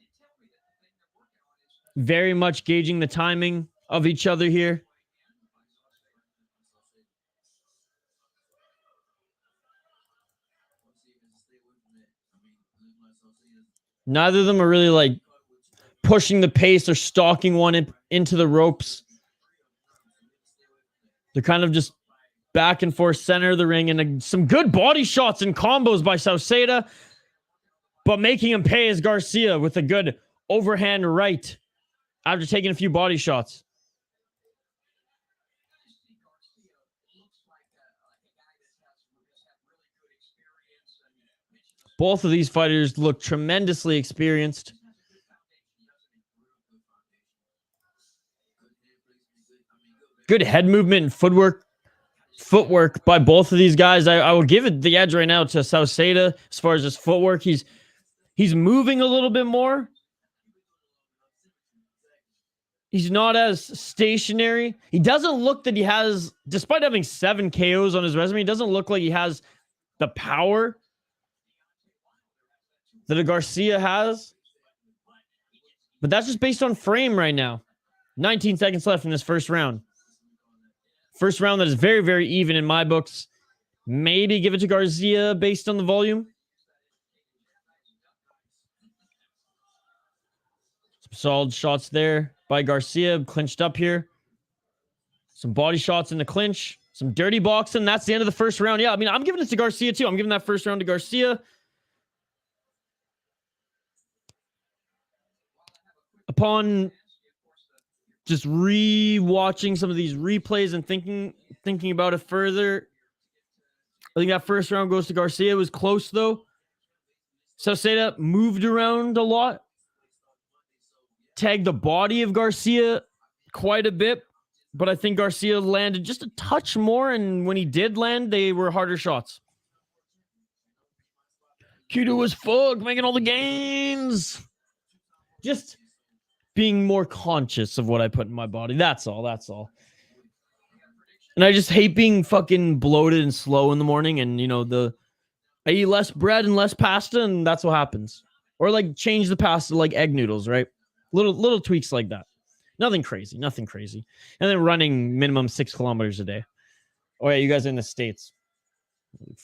Very much gauging the timing of each other here. Neither of them are really like pushing the pace or stalking one into the ropes. They're kind of just back and forth center of the ring, and some good body shots and combos by Sauceda, but making him pay is Garcia with a good overhand right after taking a few body shots. Both of these fighters look tremendously experienced. Good head movement and footwork by both of these guys. I will give it the edge right now to Sauceda as far as his footwork. He's moving a little bit more. He's not as stationary. He doesn't look that he has, despite having 7 KOs on his resume, he doesn't look like he has the power that a Garcia has. But that's just based on frame right now. 19 seconds left in this first round. First round that is very, very even in my books. Maybe give it to Garcia based on the volume. Some solid shots there by Garcia. Clinched up here. Some body shots in the clinch. Some dirty boxing. That's the end of the first round. Yeah, I mean, I'm giving it to Garcia too. I'm giving that first round to Garcia. Upon just re-watching some of these replays and thinking about it further, I think that first round goes to Garcia. It was close, though. Sauceda moved around a lot. tagged the body of Garcia quite a bit, but I think Garcia landed just a touch more, and when he did land, they were harder shots. Kudo was fucked, making all the gains. Just being more conscious of what I put in my body. That's all. That's all. And I just hate being fucking bloated and slow in the morning. And, you know, I eat less bread and less pasta, and that's what happens. Or, like, change the pasta to, like, egg noodles, right? Little tweaks like that. Nothing crazy. Nothing crazy. And then running minimum 6 kilometers a day. Oh, yeah, you guys are in the States.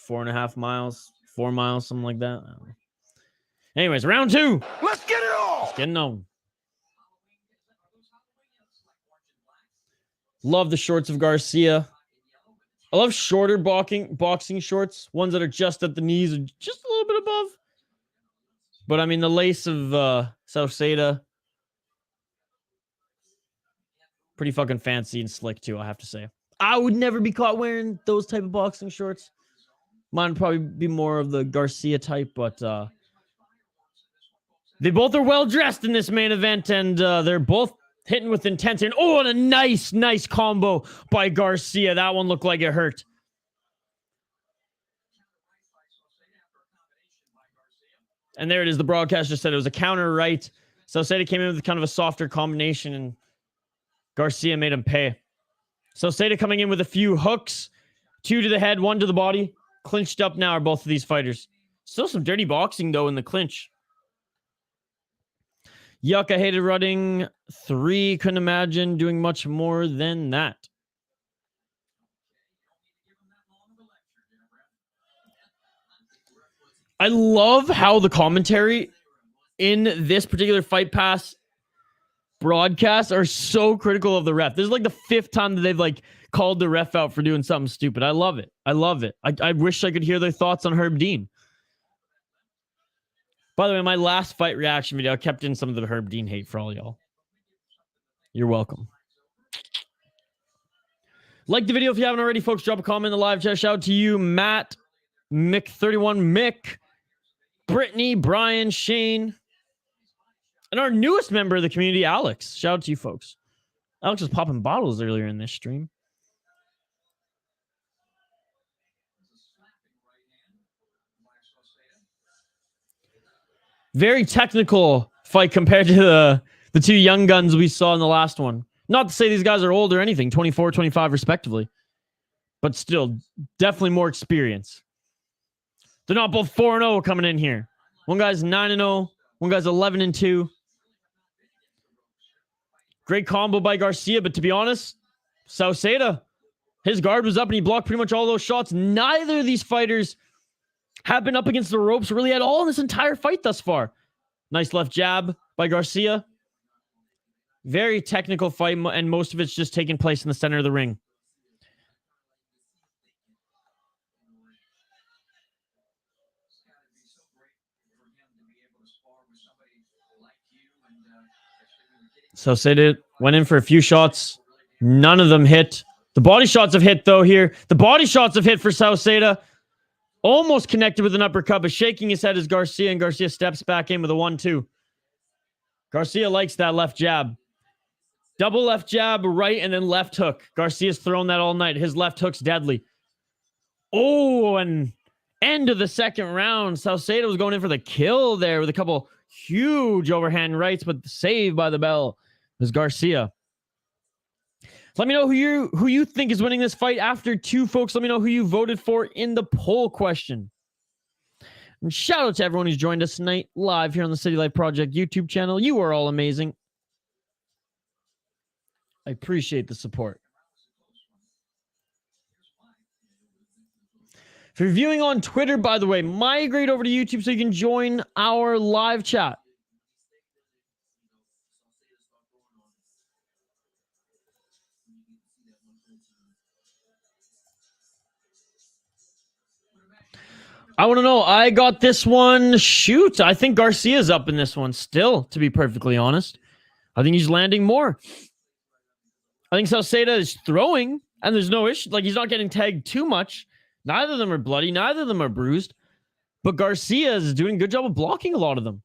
4.5 miles, 4 miles, something like that. I don't know. Anyways, round 2. Let's get it on. Let's get it on. Love the shorts of Garcia. I love shorter boxing shorts, ones that are just at the knees and just a little bit above. But I mean, the lace of Sauceda, pretty fucking fancy and slick too, I have to say. I would never be caught wearing those type of boxing shorts. Mine would probably be more of the Garcia type, but they both are well dressed in this main event, and they're both hitting with intensity. And oh, and a nice combo by Garcia. That one looked like it hurt. And there it is. The broadcast just said it was a counter right. Sauceda came in with kind of a softer combination, and Garcia made him pay. Sauceda coming in with a few hooks. 2 to the head, 1 to the body. Clinched up now are both of these fighters. Still some dirty boxing, though, in the clinch. Yuck, I hated running. 3, couldn't imagine doing much more than that. I love how the commentary in this particular Fight Pass broadcast are so critical of the ref. This is like the 5th time that they've like called the ref out for doing something stupid. I love it. I love it. I wish I could hear their thoughts on Herb Dean. By the way, my last fight reaction video, I kept in some of the Herb Dean hate for all y'all. You're welcome. Like the video if you haven't already, folks. Drop a comment in the live chat. Shout out to you, Matt, Mick31, Mick, Brittany, Brian, Shane, and our newest member of the community, Alex. Shout out to you, folks. Alex was popping bottles earlier in this stream. Very technical fight compared to the 2 young guns we saw in the last one. Not to say these guys are old or anything, 24, 25 respectively. But still, definitely more experience. They're not both 4-0 coming in here. One guy's 9-0. One guy's 11-2. Great combo by Garcia, but to be honest, Sauceda, his guard was up and he blocked pretty much all those shots. Neither of these fighters have been up against the ropes really at all in this entire fight thus far. Nice left jab by Garcia. Very technical fight, and most of it's just taking place in the center of the ring. Sauceda went in for a few shots. None of them hit. The body shots have hit, though, here. The body shots have hit for Sauceda. Almost connected with an uppercut, but shaking his head as Garcia, and Garcia steps back in with a 1-2. Garcia likes that left jab. Double left jab, right, and then left hook. Garcia's thrown that all night. His left hook's deadly. Oh, and end of the second round. Sauceda was going in for the kill there with a couple huge overhand rights, but saved by the bell was Garcia. Let me know who you think is winning this fight after 2, folks. Let me know who you voted for in the poll question. And shout out to everyone who's joined us tonight live here on the City Life Project YouTube channel. You are all amazing. I appreciate the support. If you're viewing on Twitter, by the way, migrate over to YouTube so you can join our live chat. I want to know. I got this one. Shoot. I think Garcia's up in this one still, to be perfectly honest. I think he's landing more. I think Sauceda is throwing, and there's no issue. Like, he's not getting tagged too much. Neither of them are bloody. Neither of them are bruised. But Garcia is doing a good job of blocking a lot of them.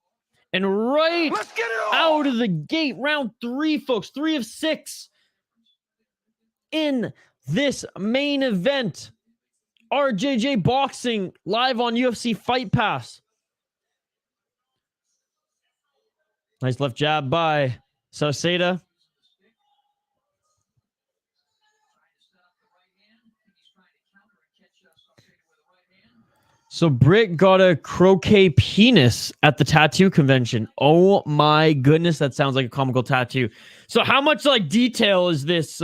And right Let's get it on. out of the gate, round 3, folks. 3 of 6 in this main event. RJJ Boxing live on UFC Fight Pass. Nice left jab by Sauceda. So Britt got a croquet penis at the tattoo convention. Oh my goodness, that sounds like a comical tattoo. So how much like detail is this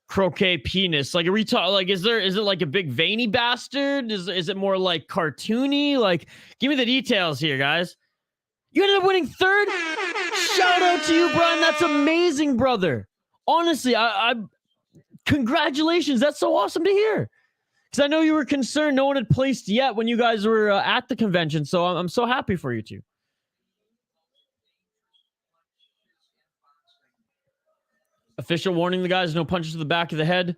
croquet penis? Like, are we talking like is it like a big veiny bastard? Is it more like cartoony? Like, give me the details here, guys. You ended up winning 3rd. Shout out to you, Brian. That's amazing, brother. Honestly, I congratulations. That's so awesome to hear. Because I know you were concerned no one had placed yet when you guys were at the convention. So I'm so happy for you two. Official warning the guys, no punches to the back of the head.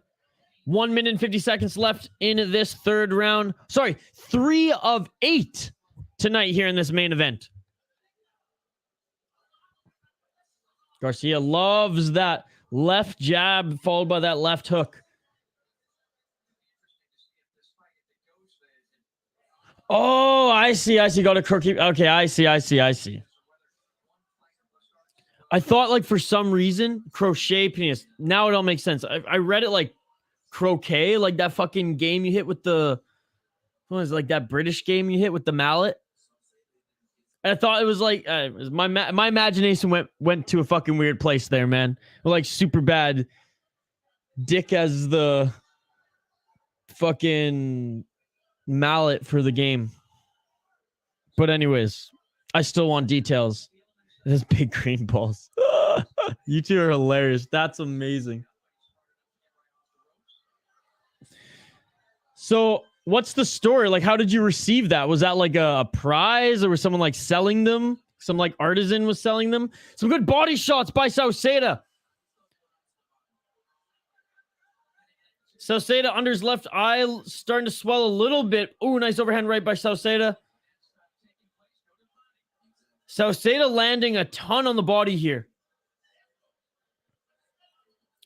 1 minute and 50 seconds left in this 3rd round. Sorry, 3 of 8 tonight here in this main event. Garcia loves that left jab followed by that left hook. Oh, I see. Got a crooked. Okay, I see. I thought like for some reason, crochet penis. Now it all makes sense. I read it like croquet, like that fucking game you hit with the, what was it, like that British game you hit with the mallet. And I thought it was like, my imagination went to a fucking weird place there, man. Like super bad dick as the fucking mallet for the game. But anyways, I still want details. There's big green balls. You two are hilarious. That's amazing. So what's the story? Like, how did you receive that? Was that like a prize, or was someone like selling them? Some like artisan was selling them? Some good body shots by Sauceda. Sauceda under his left eye, starting to swell a little bit. Ooh, nice overhand right by Sauceda. Sauceda landing a ton on the body here.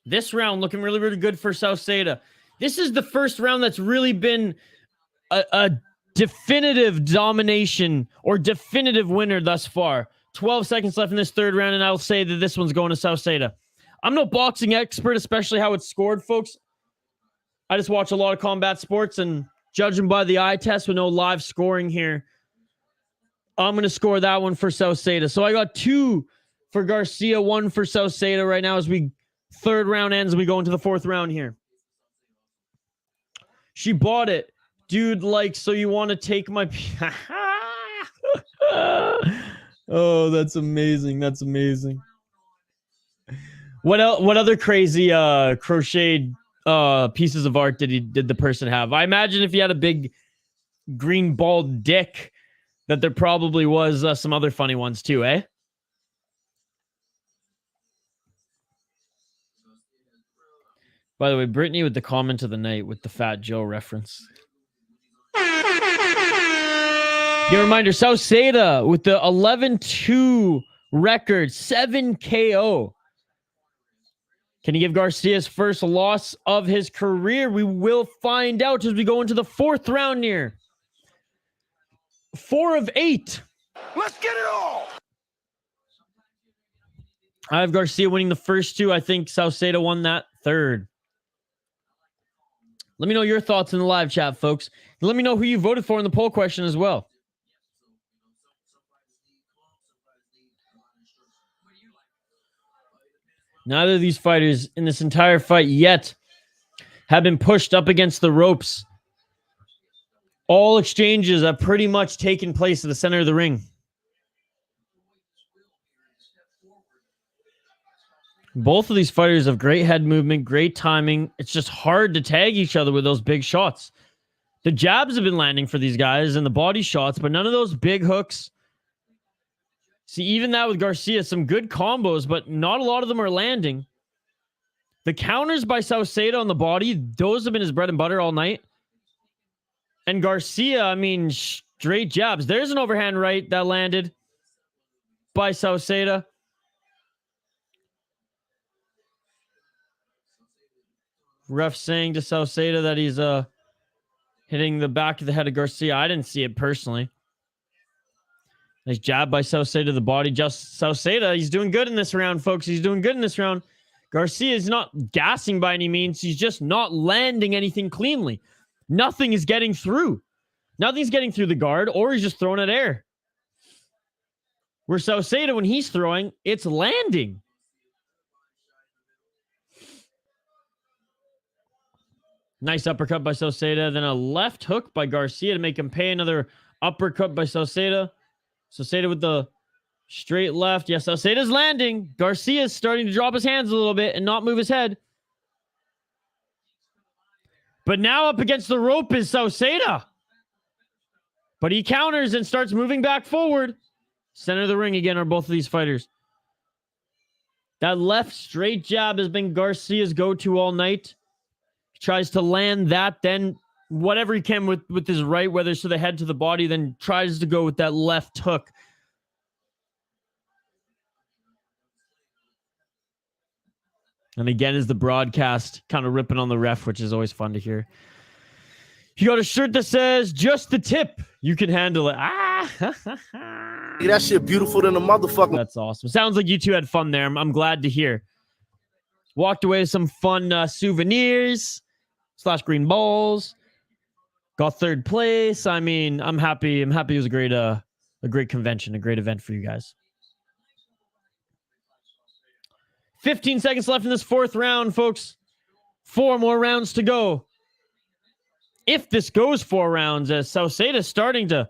This round looking really, really good for Sauceda. This is the first round that's really been a definitive domination or definitive winner thus far. 12 seconds left in this 3rd round, and I'll say that this one's going to Sauceda. I'm no boxing expert, especially how it's scored, folks. I just watch a lot of combat sports, and judging by the eye test with no live scoring here, I'm going to score that one for Sauceda. So I got 2 for Garcia, 1 for Sauceda right now as we 3rd round ends and we go into the 4th round here. She bought it. Dude, like, so you want to take my... Oh, that's amazing. That's amazing. What else? What other crazy crocheted pieces of art did the person have? I imagine if he had a big green bald dick, that there probably was some other funny ones too, eh? By the way, Brittany with the comment of the night with the Fat Joe reference. Your reminder, Sauceda with the 11-2 record, 7 KO. Can he give Garcia his first loss of his career? We will find out as we go into the 4th round here. 4 of 8. Let's get it all. I have Garcia winning the first 2. I think Sauceda won that 3rd. Let me know your thoughts in the live chat, folks. And let me know who you voted for in the poll question as well. Neither of these fighters in this entire fight yet have been pushed up against the ropes. All exchanges have pretty much taken place at the center of the ring. Both of these fighters have great head movement, great timing. It's just hard to tag each other with those big shots. The jabs have been landing for these guys and the body shots, but none of those big hooks. See, even that with Garcia, some good combos, but not a lot of them are landing. The counters by Sauceda on the body, those have been his bread and butter all night. And Garcia, I mean, straight jabs. There's an overhand right that landed. by Sauceda. Ref saying to Sauceda that he's hitting the back of the head of Garcia. I didn't see it personally. Nice jab by Sauceda to the body. Just Sauceda, he's doing good in this round, folks. He's doing good in this round. Garcia is not gassing by any means. He's just not landing anything cleanly. Nothing is getting through. Nothing's getting through the guard, or he's just throwing at air. Where Sauceda, when he's throwing, it's landing. Nice uppercut by Sauceda. Then a left hook by Garcia to make him pay. Another uppercut by Sauceda. Sauceda with the straight left. Yes, Sauceda's landing. Garcia's starting to drop his hands a little bit and not move his head. But now up against the rope is Sauceda. But he counters and starts moving back forward. Center of the ring again are both of these fighters. That left straight jab has been Garcia's go-to all night. He tries to land that, then whatever he can with his right, whether it's to the head, to the body, then tries to go with that left hook. And again is the broadcast kind of ripping on the ref, which is always fun to hear. You got a shirt that says, just the tip. You can handle it. That shit beautiful than a motherfucker. That's awesome. Sounds like you two had fun there. I'm glad to hear. Walked away with some fun souvenirs / green balls. Got third place. I mean, I'm happy. It was a great convention, a great event for you guys. 15 seconds left in this fourth round, folks. 4 more rounds to go. If this goes 4 rounds, as Sauceda's starting to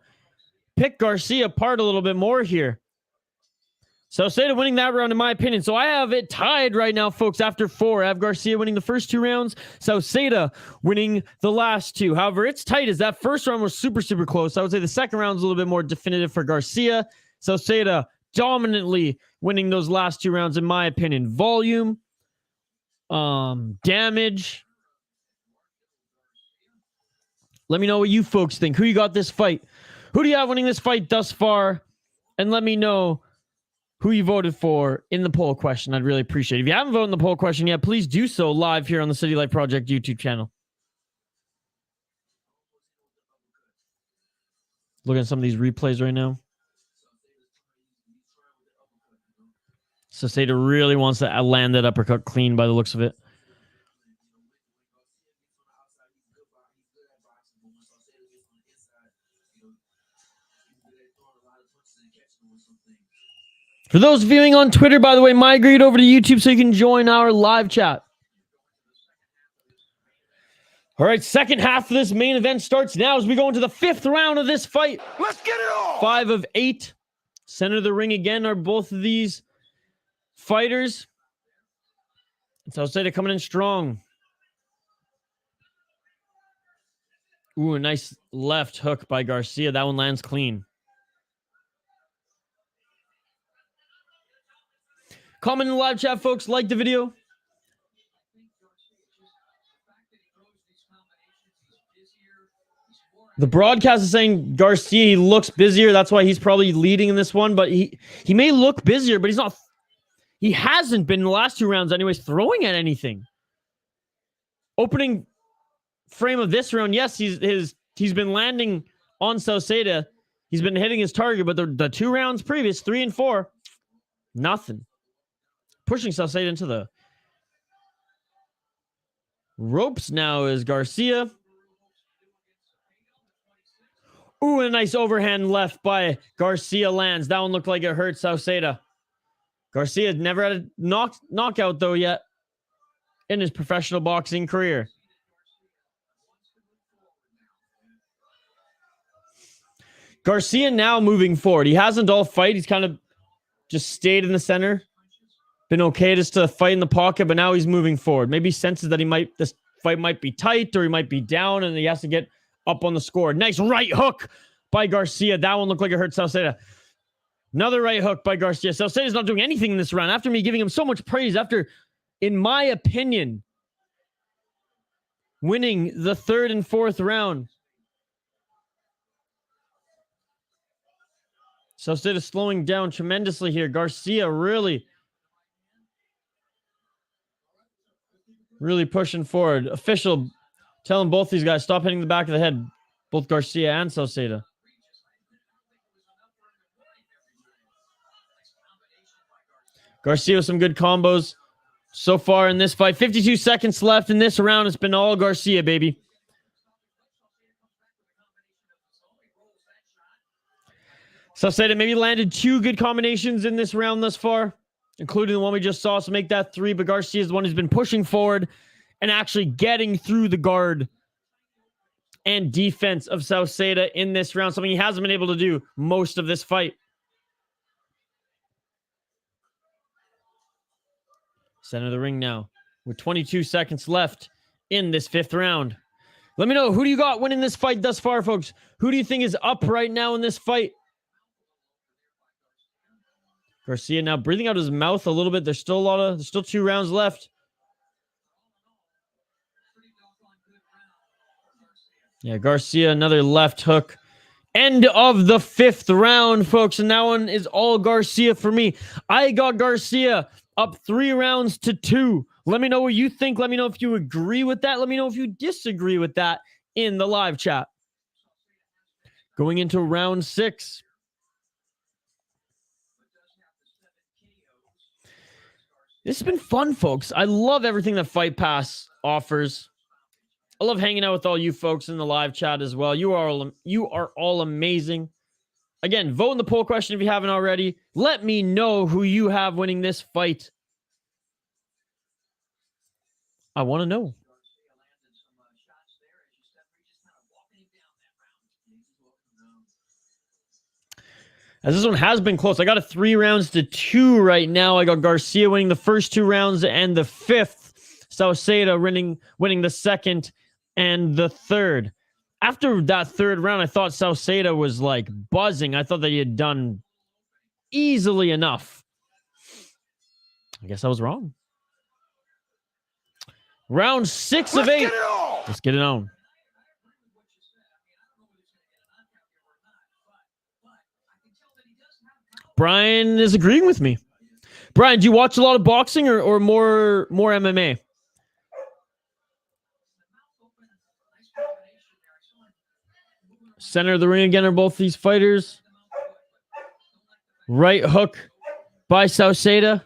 pick Garcia apart a little bit more here. Sauceda winning that round, in my opinion. So I have it tied right now, folks, after 4. I have Garcia winning the first 2 rounds. Sauceda winning the last 2. However, it's tight as that first round was super, super close. I would say the second round is a little bit more definitive for Garcia. Sauceda dominantly winning those last 2 rounds, in my opinion. Volume, damage. Let me know what you folks think. Who you got this fight? Who do you have winning this fight thus far? And let me know who you voted for in the poll question. I'd really appreciate it. If you haven't voted in the poll question yet, please do so live here on the City Life Project YouTube channel. Looking at some of these replays right now. Sauceda really wants to land that uppercut clean by the looks of it. For those viewing on Twitter, by the way, migrate over to YouTube so you can join our live chat. All right, second half of this main event starts now as we go into the 5th round of this fight. Let's get it on! 5 of 8. Center of the ring again are both of these fighters. And Sauceda coming in strong. Ooh, a nice left hook by Garcia. That one lands clean. Comment in the live chat, folks. Like the video. The broadcast is saying Garcia, he looks busier. That's why he's probably leading in this one. But he may look busier, but he's not. He hasn't been in the last 2 rounds anyways throwing at anything. Opening frame of this round, yes, he's been landing on Sauceda. He's been hitting his target, but the 2 rounds previous, 3 and 4, nothing. Pushing Sauceda into the ropes now is Garcia. Ooh, a nice overhand left by Garcia lands. That one looked like it hurt Sauceda. Garcia never had a knockout, though, yet in his professional boxing career. Garcia now moving forward. He hasn't all fight. He's kind of just stayed in the center. Been okay just to fight in the pocket, but now he's moving forward. Maybe he senses that this fight might be tight or he might be down and he has to get up on the score. Nice right hook by Garcia. That one looked like it hurt Sauceda. Another right hook by Garcia. Sauceda's not doing anything in this round. After me giving him so much praise, after, in my opinion, winning the 3rd and 4th round. Sauceda slowing down tremendously here. Garcia really pushing forward. Official telling both these guys, stop hitting the back of the head. Both Garcia and Sauceda. Garcia with some good combos so far in this fight. 52 seconds left in this round. It's been all Garcia, baby. Sauceda maybe landed 2 good combinations in this round thus far, including the one we just saw. So make that 3. But Garcia is the one who's been pushing forward and actually getting through the guard and defense of Sauceda in this round. Something he hasn't been able to do most of this fight. Center of the ring now with 22 seconds left in this 5th round. Let me know, who do you got winning this fight thus far, folks? Who do you think is up right now in this fight? Garcia now breathing out his mouth a little bit. There's still 2 rounds left. Yeah, Garcia, another left hook. End of the 5th round, folks. And that one is all Garcia for me. I got Garcia up 3 rounds to 2. Let me know what you think. Let me know if you agree with that. Let me know if you disagree with that in the live chat. Going into round 6. This has been fun, folks. I love everything that Fight Pass offers. I love hanging out with all you folks in the live chat as well. You are all amazing. Again, vote in the poll question if you haven't already. Let me know who you have winning this fight. I want to know. As this one has been close. I got a 3 rounds to 2 right now. I got Garcia winning the first 2 rounds and the 5th. Sauceda winning the 2nd and the 3rd. After that 3rd round, I thought Sauceda was like buzzing. I thought that he had done easily enough. I guess I was wrong. Round 6 of 8. Let's get it on. Brian is agreeing with me. Brian, do you watch a lot of boxing or more MMA? Center of the ring again are both these fighters. Right hook by Sauceda.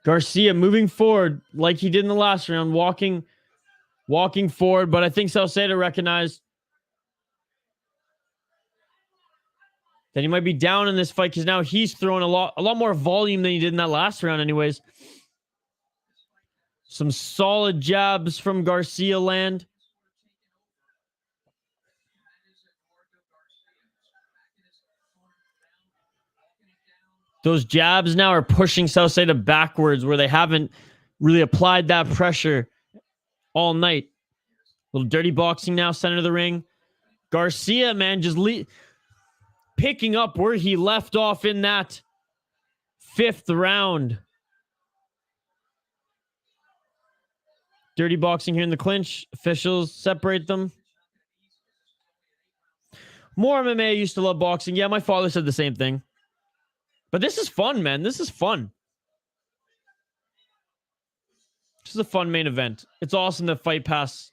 Garcia moving forward like he did in the last round, walking forward, but I think Sauceda recognized that he might be down in this fight because now he's throwing a lot more volume than he did in that last round anyways. Some solid jabs from Garcia land. Those jabs now are pushing Sauceda backwards where they haven't really applied that pressure all night. Little dirty boxing now, center of the ring. Garcia, man, just picking up where he left off in that 5th round. Dirty boxing here in the clinch. Officials separate them. More MMA. Used to love boxing. Yeah, my father said the same thing. But this is fun, man. This is fun. This is a fun main event. It's awesome that Fight Pass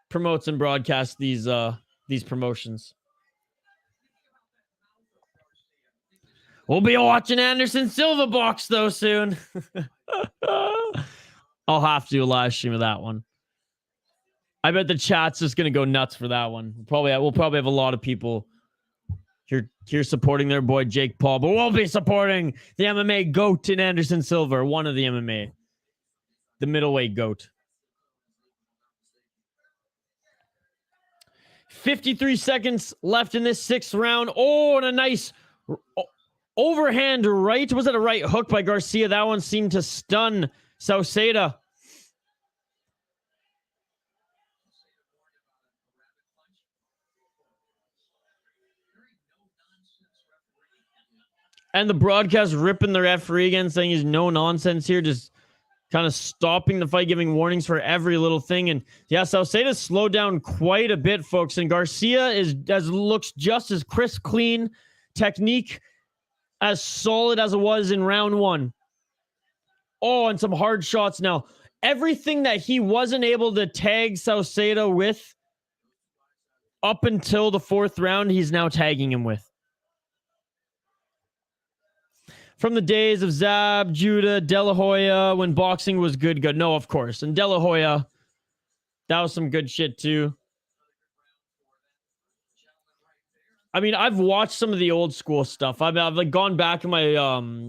promotes and broadcasts these promotions. We'll be watching Anderson Silva box though soon. I'll have to do a live stream of that one. I bet the chat's just gonna go nuts for that one. We'll probably have a lot of people here supporting their boy Jake Paul, but we'll be supporting the MMA GOAT in Anderson Silva, one of the MMA, the middleweight GOAT. 53 seconds left in this 6th round. Oh, and a nice overhand right. Was it a right hook by Garcia? That one seemed to stun Sauceda. And the broadcast ripping the referee again, saying he's no nonsense here, just kind of stopping the fight, giving warnings for every little thing. And yeah, Sauceda slowed down quite a bit, folks. And Garcia looks just as crisp, clean, technique as solid as it was in round one. Oh, and some hard shots now. Everything that he wasn't able to tag Sauceda with up until the fourth round, he's now tagging him with. From the days of Zab, Judah, De La Hoya, when boxing was good. No, of course. And De La Hoya, that was some good shit too. I mean, I've watched some of the old school stuff. I've like gone back in my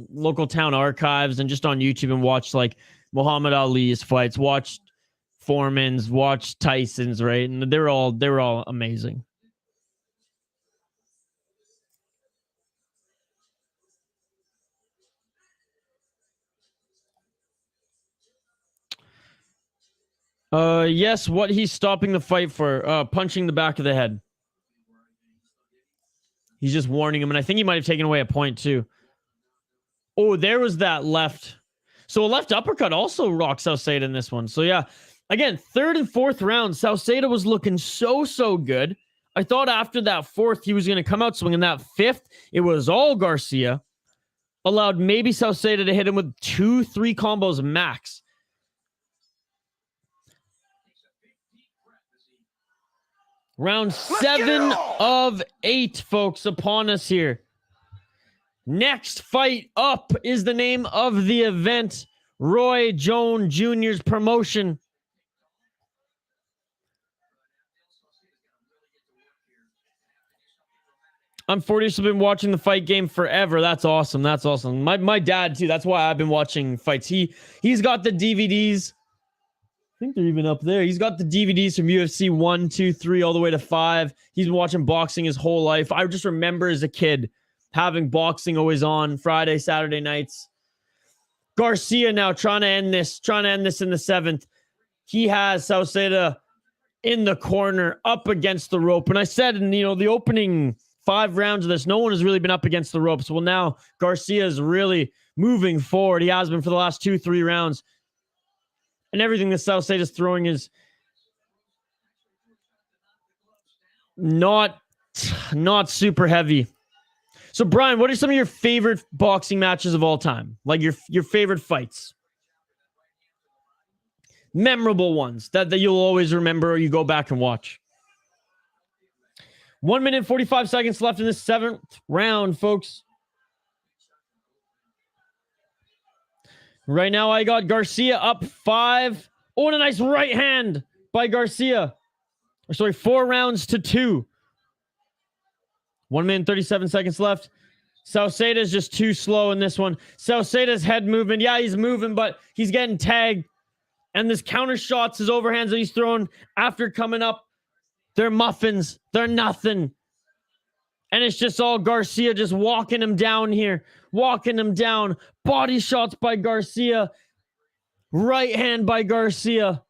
local town archives and just on YouTube and watched like Muhammad Ali's fights, watched Foreman's, watched Tyson's, right? And they were all amazing. Yes, what he's stopping the fight for, punching the back of the head. He's just warning him, and I think he might have taken away a point too. Oh, there was that left. So a left uppercut also rocked Sauceda in this one. So yeah, again, third and fourth round, Sauceda was looking so good. I thought after that fourth, he was going to come out swinging. That fifth, it was all Garcia. Allowed maybe Sauceda to hit him with 2-3 combos max. Round 7 of 8, folks, upon us here. Next fight up is the name of the event. Roy Jones Jr.'s promotion. I'm 40, so I've been watching the fight game forever. That's awesome. That's awesome. My dad, too. That's why I've been watching fights. He's got the DVDs. I think they're even up there. He's got the DVDs from UFC 1, 2, 3, all the way to 5. He's been watching boxing his whole life. I just remember as a kid having boxing always on Friday, Saturday nights. Garcia now trying to end this in the 7th. He has Sauceda in the corner, up against the rope. And I said in the opening 5 rounds of this, no one has really been up against the ropes. Well, now Garcia is really moving forward. He has been for the last 2-3 rounds. And everything that Sauceda is throwing is not super heavy. So, Brian, what are some of your favorite boxing matches of all time? Like your favorite fights? Memorable ones that you'll always remember or you go back and watch. 1 minute, 45 seconds left in the 7th round, folks. Right now, I got Garcia up 5. Oh, and a nice right hand by Garcia. 4 rounds to 2. 1 minute, 37 seconds left. Sauceda is just too slow in this one. Sauceda's head movement. Yeah, he's moving, but he's getting tagged. And this counter shots, his overhands that he's throwing after coming up, they're muffins. They're nothing. And it's just all Garcia just walking him down here. Walking him down. Body shots by Garcia. Right hand by Garcia.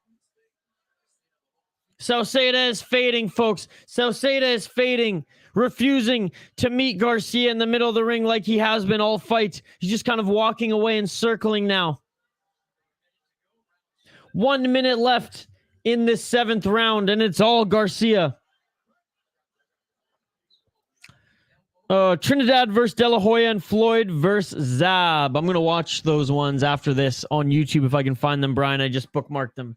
Sauceda is fading, folks. Sauceda is fading. Refusing to meet Garcia in the middle of the ring like he has been all fight. He's just kind of walking away and circling now. 1 minute left in this 7th round, and it's all Garcia. Trinidad versus De La Hoya and Floyd versus Zab. I'm going to watch those ones after this on YouTube if I can find them, Brian. I just bookmarked them.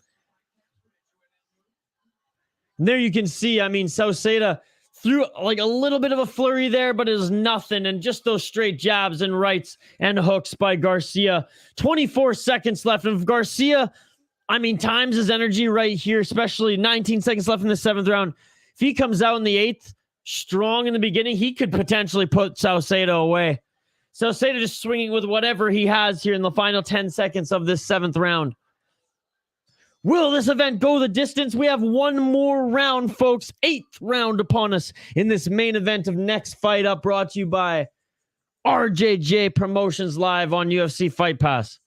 And there you can see, I mean, Sauceda threw like a little bit of a flurry there, but it was nothing. And just those straight jabs and rights and hooks by Garcia. 24 seconds left. And if Garcia, I mean, times his energy right here, especially 19 seconds left in the 7th round. If he comes out in the 8th, strong in the beginning, he could potentially put Sauceda away. Sauceda just swinging with whatever he has here in the final 10 seconds of this 7th round. Will this event go the distance? We have one more round, folks. 8th round upon us in this main event of Next Fight Up, brought to you by RJJ Promotions live on UFC Fight Pass.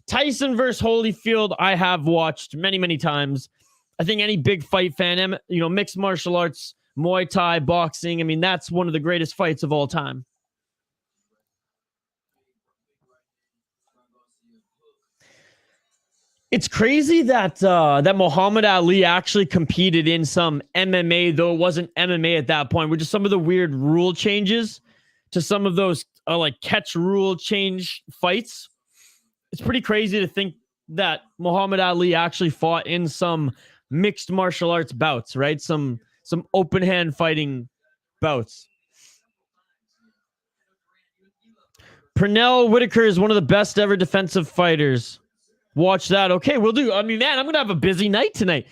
Tyson versus Holyfield, I have watched many, many times. I think any big fight fan, mixed martial arts, Muay Thai, boxing, I mean, that's one of the greatest fights of all time. It's crazy that that Muhammad Ali actually competed in some MMA, though it wasn't MMA at that point, which is some of the weird rule changes to some of those like catch rule change fights. It's pretty crazy to think that Muhammad Ali actually fought in some mixed martial arts bouts, right? Some open hand fighting bouts. Pernell Whitaker is one of the best ever defensive fighters. Watch that. Okay, we'll do. I mean, man, I'm going to have a busy night tonight.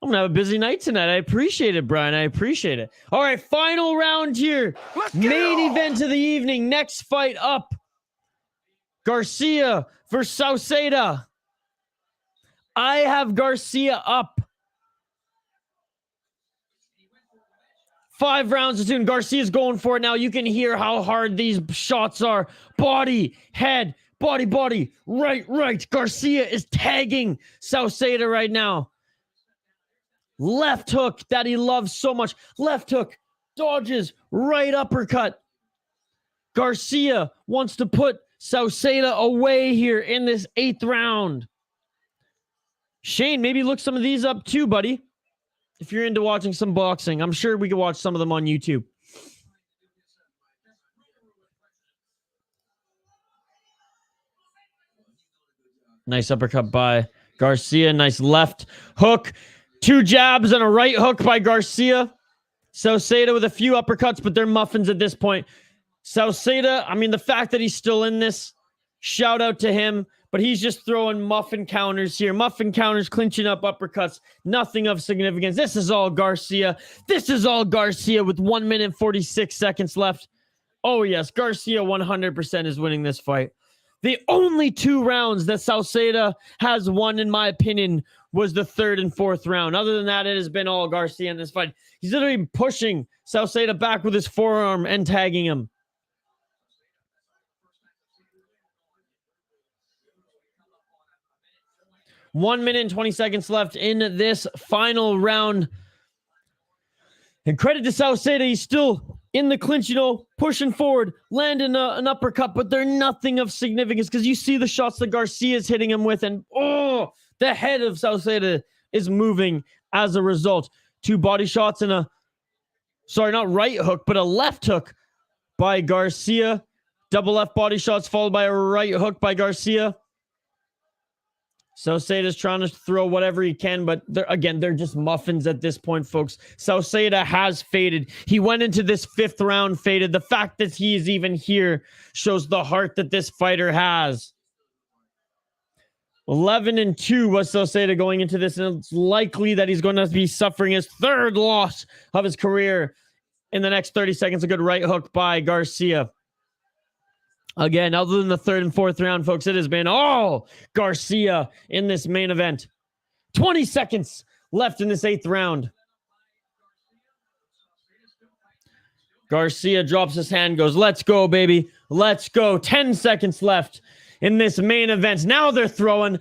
I appreciate it, Brian. I appreciate it. All right, final round here. Main event of the evening. Next fight up. Garcia versus Sauceda. I have Garcia up. 5 rounds to tune. Garcia's going for it now. You can hear how hard these shots are. Body, head, body, right. Garcia is tagging Sauceda right now. Left hook that he loves so much. Left hook, dodges, right uppercut. Garcia wants to put Sauceda away here in this 8th round. Shane, maybe look some of these up too, buddy. If you're into watching some boxing, I'm sure we could watch some of them on YouTube. Nice uppercut by Garcia. Nice left hook. 2 jabs and a right hook by Garcia. Sauceda with a few uppercuts, but they're muffins at this point. Sauceda, I mean, the fact that he's still in this, shout out to him, but he's just throwing muffin counters here. Muffin counters, clinching up uppercuts. Nothing of significance. This is all Garcia. With 1 minute and 46 seconds left. Oh, yes, Garcia 100% is winning this fight. The only 2 rounds that Sauceda has won, in my opinion, was the 3rd and 4th round. Other than that, it has been all Garcia in this fight. He's literally pushing Sauceda back with his forearm and tagging him. One minute and 20 seconds left in this final round. And credit to Sauceda, he's still in the clinch, you know, pushing forward, landing an uppercut, but they're nothing of significance because you see the shots that Garcia is hitting him with, and the head of Sauceda is moving as a result. 2 body shots and not right hook, but a left hook by Garcia. Double left body shots followed by a right hook by Garcia. Sauceda's trying to throw whatever he can, but they're just muffins at this point, folks. Sauceda has faded. He went into this 5th round faded. The fact that he is even here shows the heart that this fighter has. 11-2 was Sauceda going into this, and it's likely that he's going to be suffering his 3rd loss of his career in the next 30 seconds. A good right hook by Garcia. Again, other than the 3rd and 4th round, folks, it has been all Garcia in this main event. 20 seconds left in this 8th round. Garcia drops his hand, goes, let's go, baby. Let's go. 10 seconds left in this main event. Now they're throwing.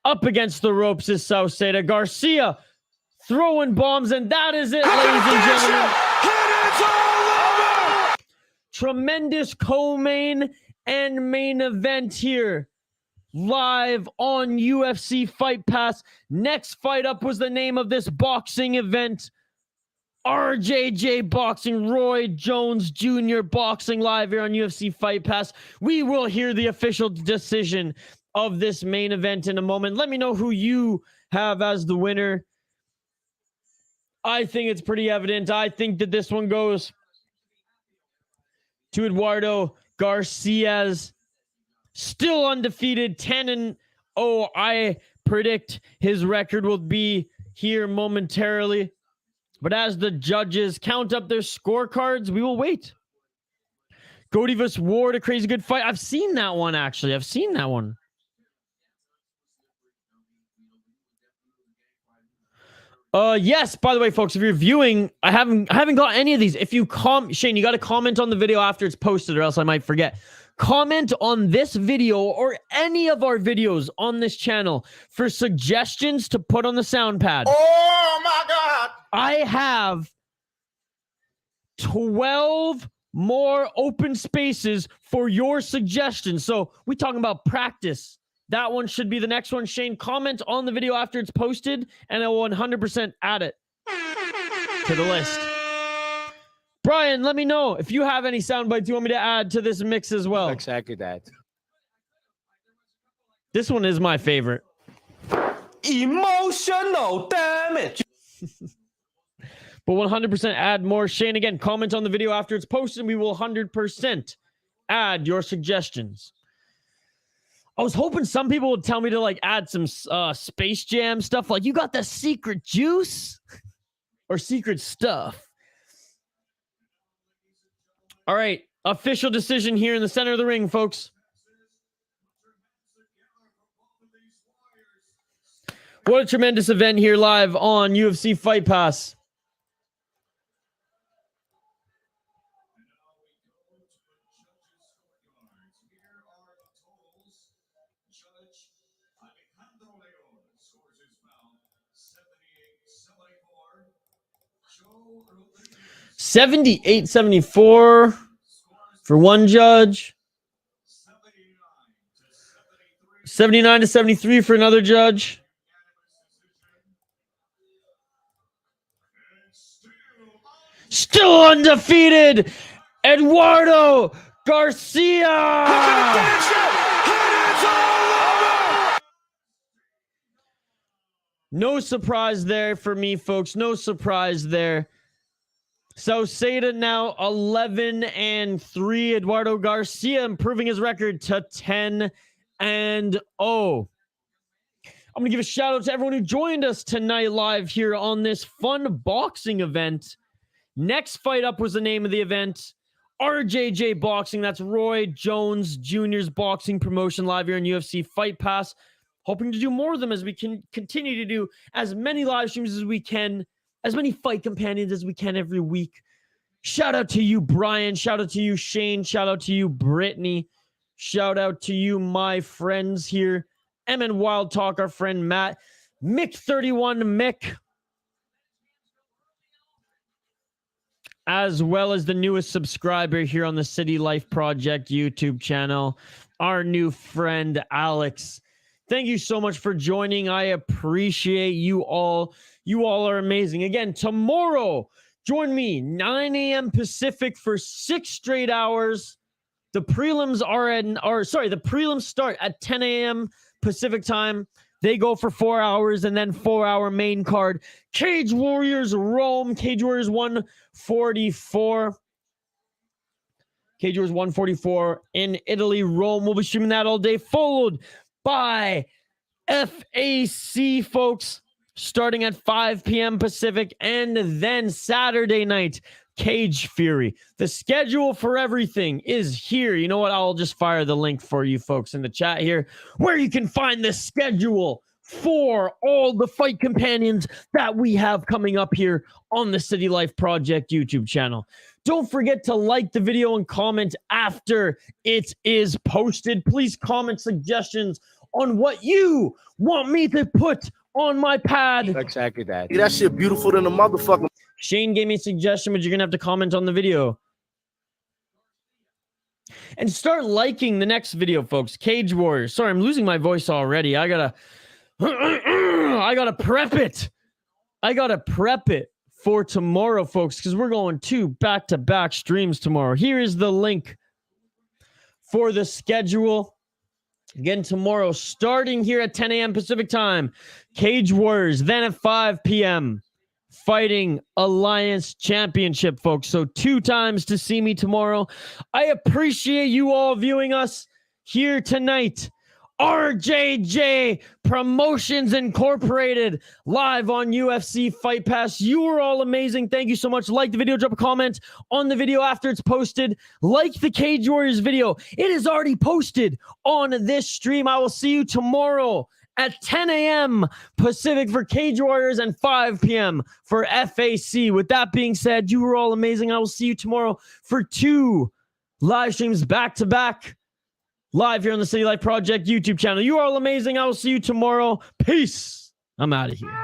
Up against the ropes is Sauceda. Garcia throwing bombs, and that is it, ladies and gentlemen. Tremendous co-main and main event here. Live on UFC Fight Pass. Next fight up was the name of this boxing event. RJJ Boxing, Roy Jones Jr. Boxing, live here on UFC Fight Pass. We will hear the official decision of this main event in a moment. Let me know who you have as the winner. I think it's pretty evident. I think that this one goes to Eduardo Garcia's, still undefeated, 10-0. I predict his record will be here momentarily. But as the judges count up their scorecards, we will wait. Cody vs. Ward, a crazy good fight. I've seen that one, actually. Yes, by the way, folks, if you're viewing, I haven't got any of these. If you Shane, you got to comment on the video after it's posted, or else I might forget. Comment on this video or any of our videos on this channel for suggestions to put on the sound pad. Oh my God! I have 12 more open spaces for your suggestions. So we talking about practice. That one should be the next one. Shane, comment on the video after it's posted, and I will 100% add it to the list. Brian, let me know if you have any sound bites you want me to add to this mix as well. Exactly that. This one is my favorite. Emotional damage. But 100% add more. Shane, again, comment on the video after it's posted, and we will 100% add your suggestions. I was hoping some people would tell me to like add some Space Jam stuff. Like, you got the secret juice or secret stuff. All right. Official decision here in the center of the ring, folks. What a tremendous event here live on UFC Fight Pass. $78.74 for one judge. $79-73 for another judge. Still undefeated, Eduardo Garcia. No surprise there for me, folks. No surprise there. Sauceda now 11-3. Eduardo Garcia improving his record to 10-0. I'm going to give a shout out to everyone who joined us tonight live here on this fun boxing event. Next Fight Up was the name of the event. RJJ Boxing. That's Roy Jones Jr.'s boxing promotion live here on UFC Fight Pass. Hoping to do more of them as we can continue to do as many live streams as we can, as many fight companions as we can every week. Shout out to you, Brian. Shout out to you, Shane. Shout out to you, Brittany. Shout out to you, my friends here. MN Wild Talk, our friend Matt. Mick31 Mick. As well as the newest subscriber here on the City Life Project YouTube channel, our new friend, Alex. Thank you so much for joining. I appreciate you all. You all are amazing. Again, tomorrow, join me, 9 a.m. Pacific for 6 straight hours. The prelims the prelims start at 10 a.m. Pacific time. They go for 4 hours and then 4-hour main card. Cage Warriors Rome. Cage Warriors 144. Cage Warriors 144 in Italy, Rome. We'll be streaming that all day, followed by FAC, folks, starting at 5 p.m. Pacific, and then Saturday night, Cage Fury. The schedule for everything is here. You know what? I'll just fire the link for you folks in the chat here, where you can find the schedule for all the fight companions that we have coming up here on the City Life Project YouTube channel. Don't forget to like the video and comment after it is posted. Please comment suggestions on what you want me to put on my pad. Exactly that. That shit beautiful than a motherfucker. Shane gave me a suggestion, but you're going to have to comment on the video. And start liking the next video, folks. Cage Warriors. Sorry, I'm losing my voice already. I gotta prep it. I gotta prep it for tomorrow, folks, because we're going 2 back-to-back streams tomorrow. Here is the link for the schedule. Again, tomorrow, starting here at 10 a.m. Pacific time, Cage Warriors. Then at 5 p.m., Fighting Alliance Championship, folks. So 2 times to see me tomorrow. I appreciate you all viewing us here tonight. RJJ Promotions Incorporated live on UFC Fight Pass. You are all amazing. Thank you so much. Like the video, drop a comment on the video after it's posted. Like the Cage Warriors video. It is already posted on this stream. I will see you tomorrow at 10 a.m. Pacific for Cage Warriors and 5 p.m. for FAC. With that being said, you were all amazing. I will see you tomorrow for 2 live streams back-to-back. Live here on the City Life Project YouTube channel. You are all amazing. I will see you tomorrow. Peace. I'm out of here.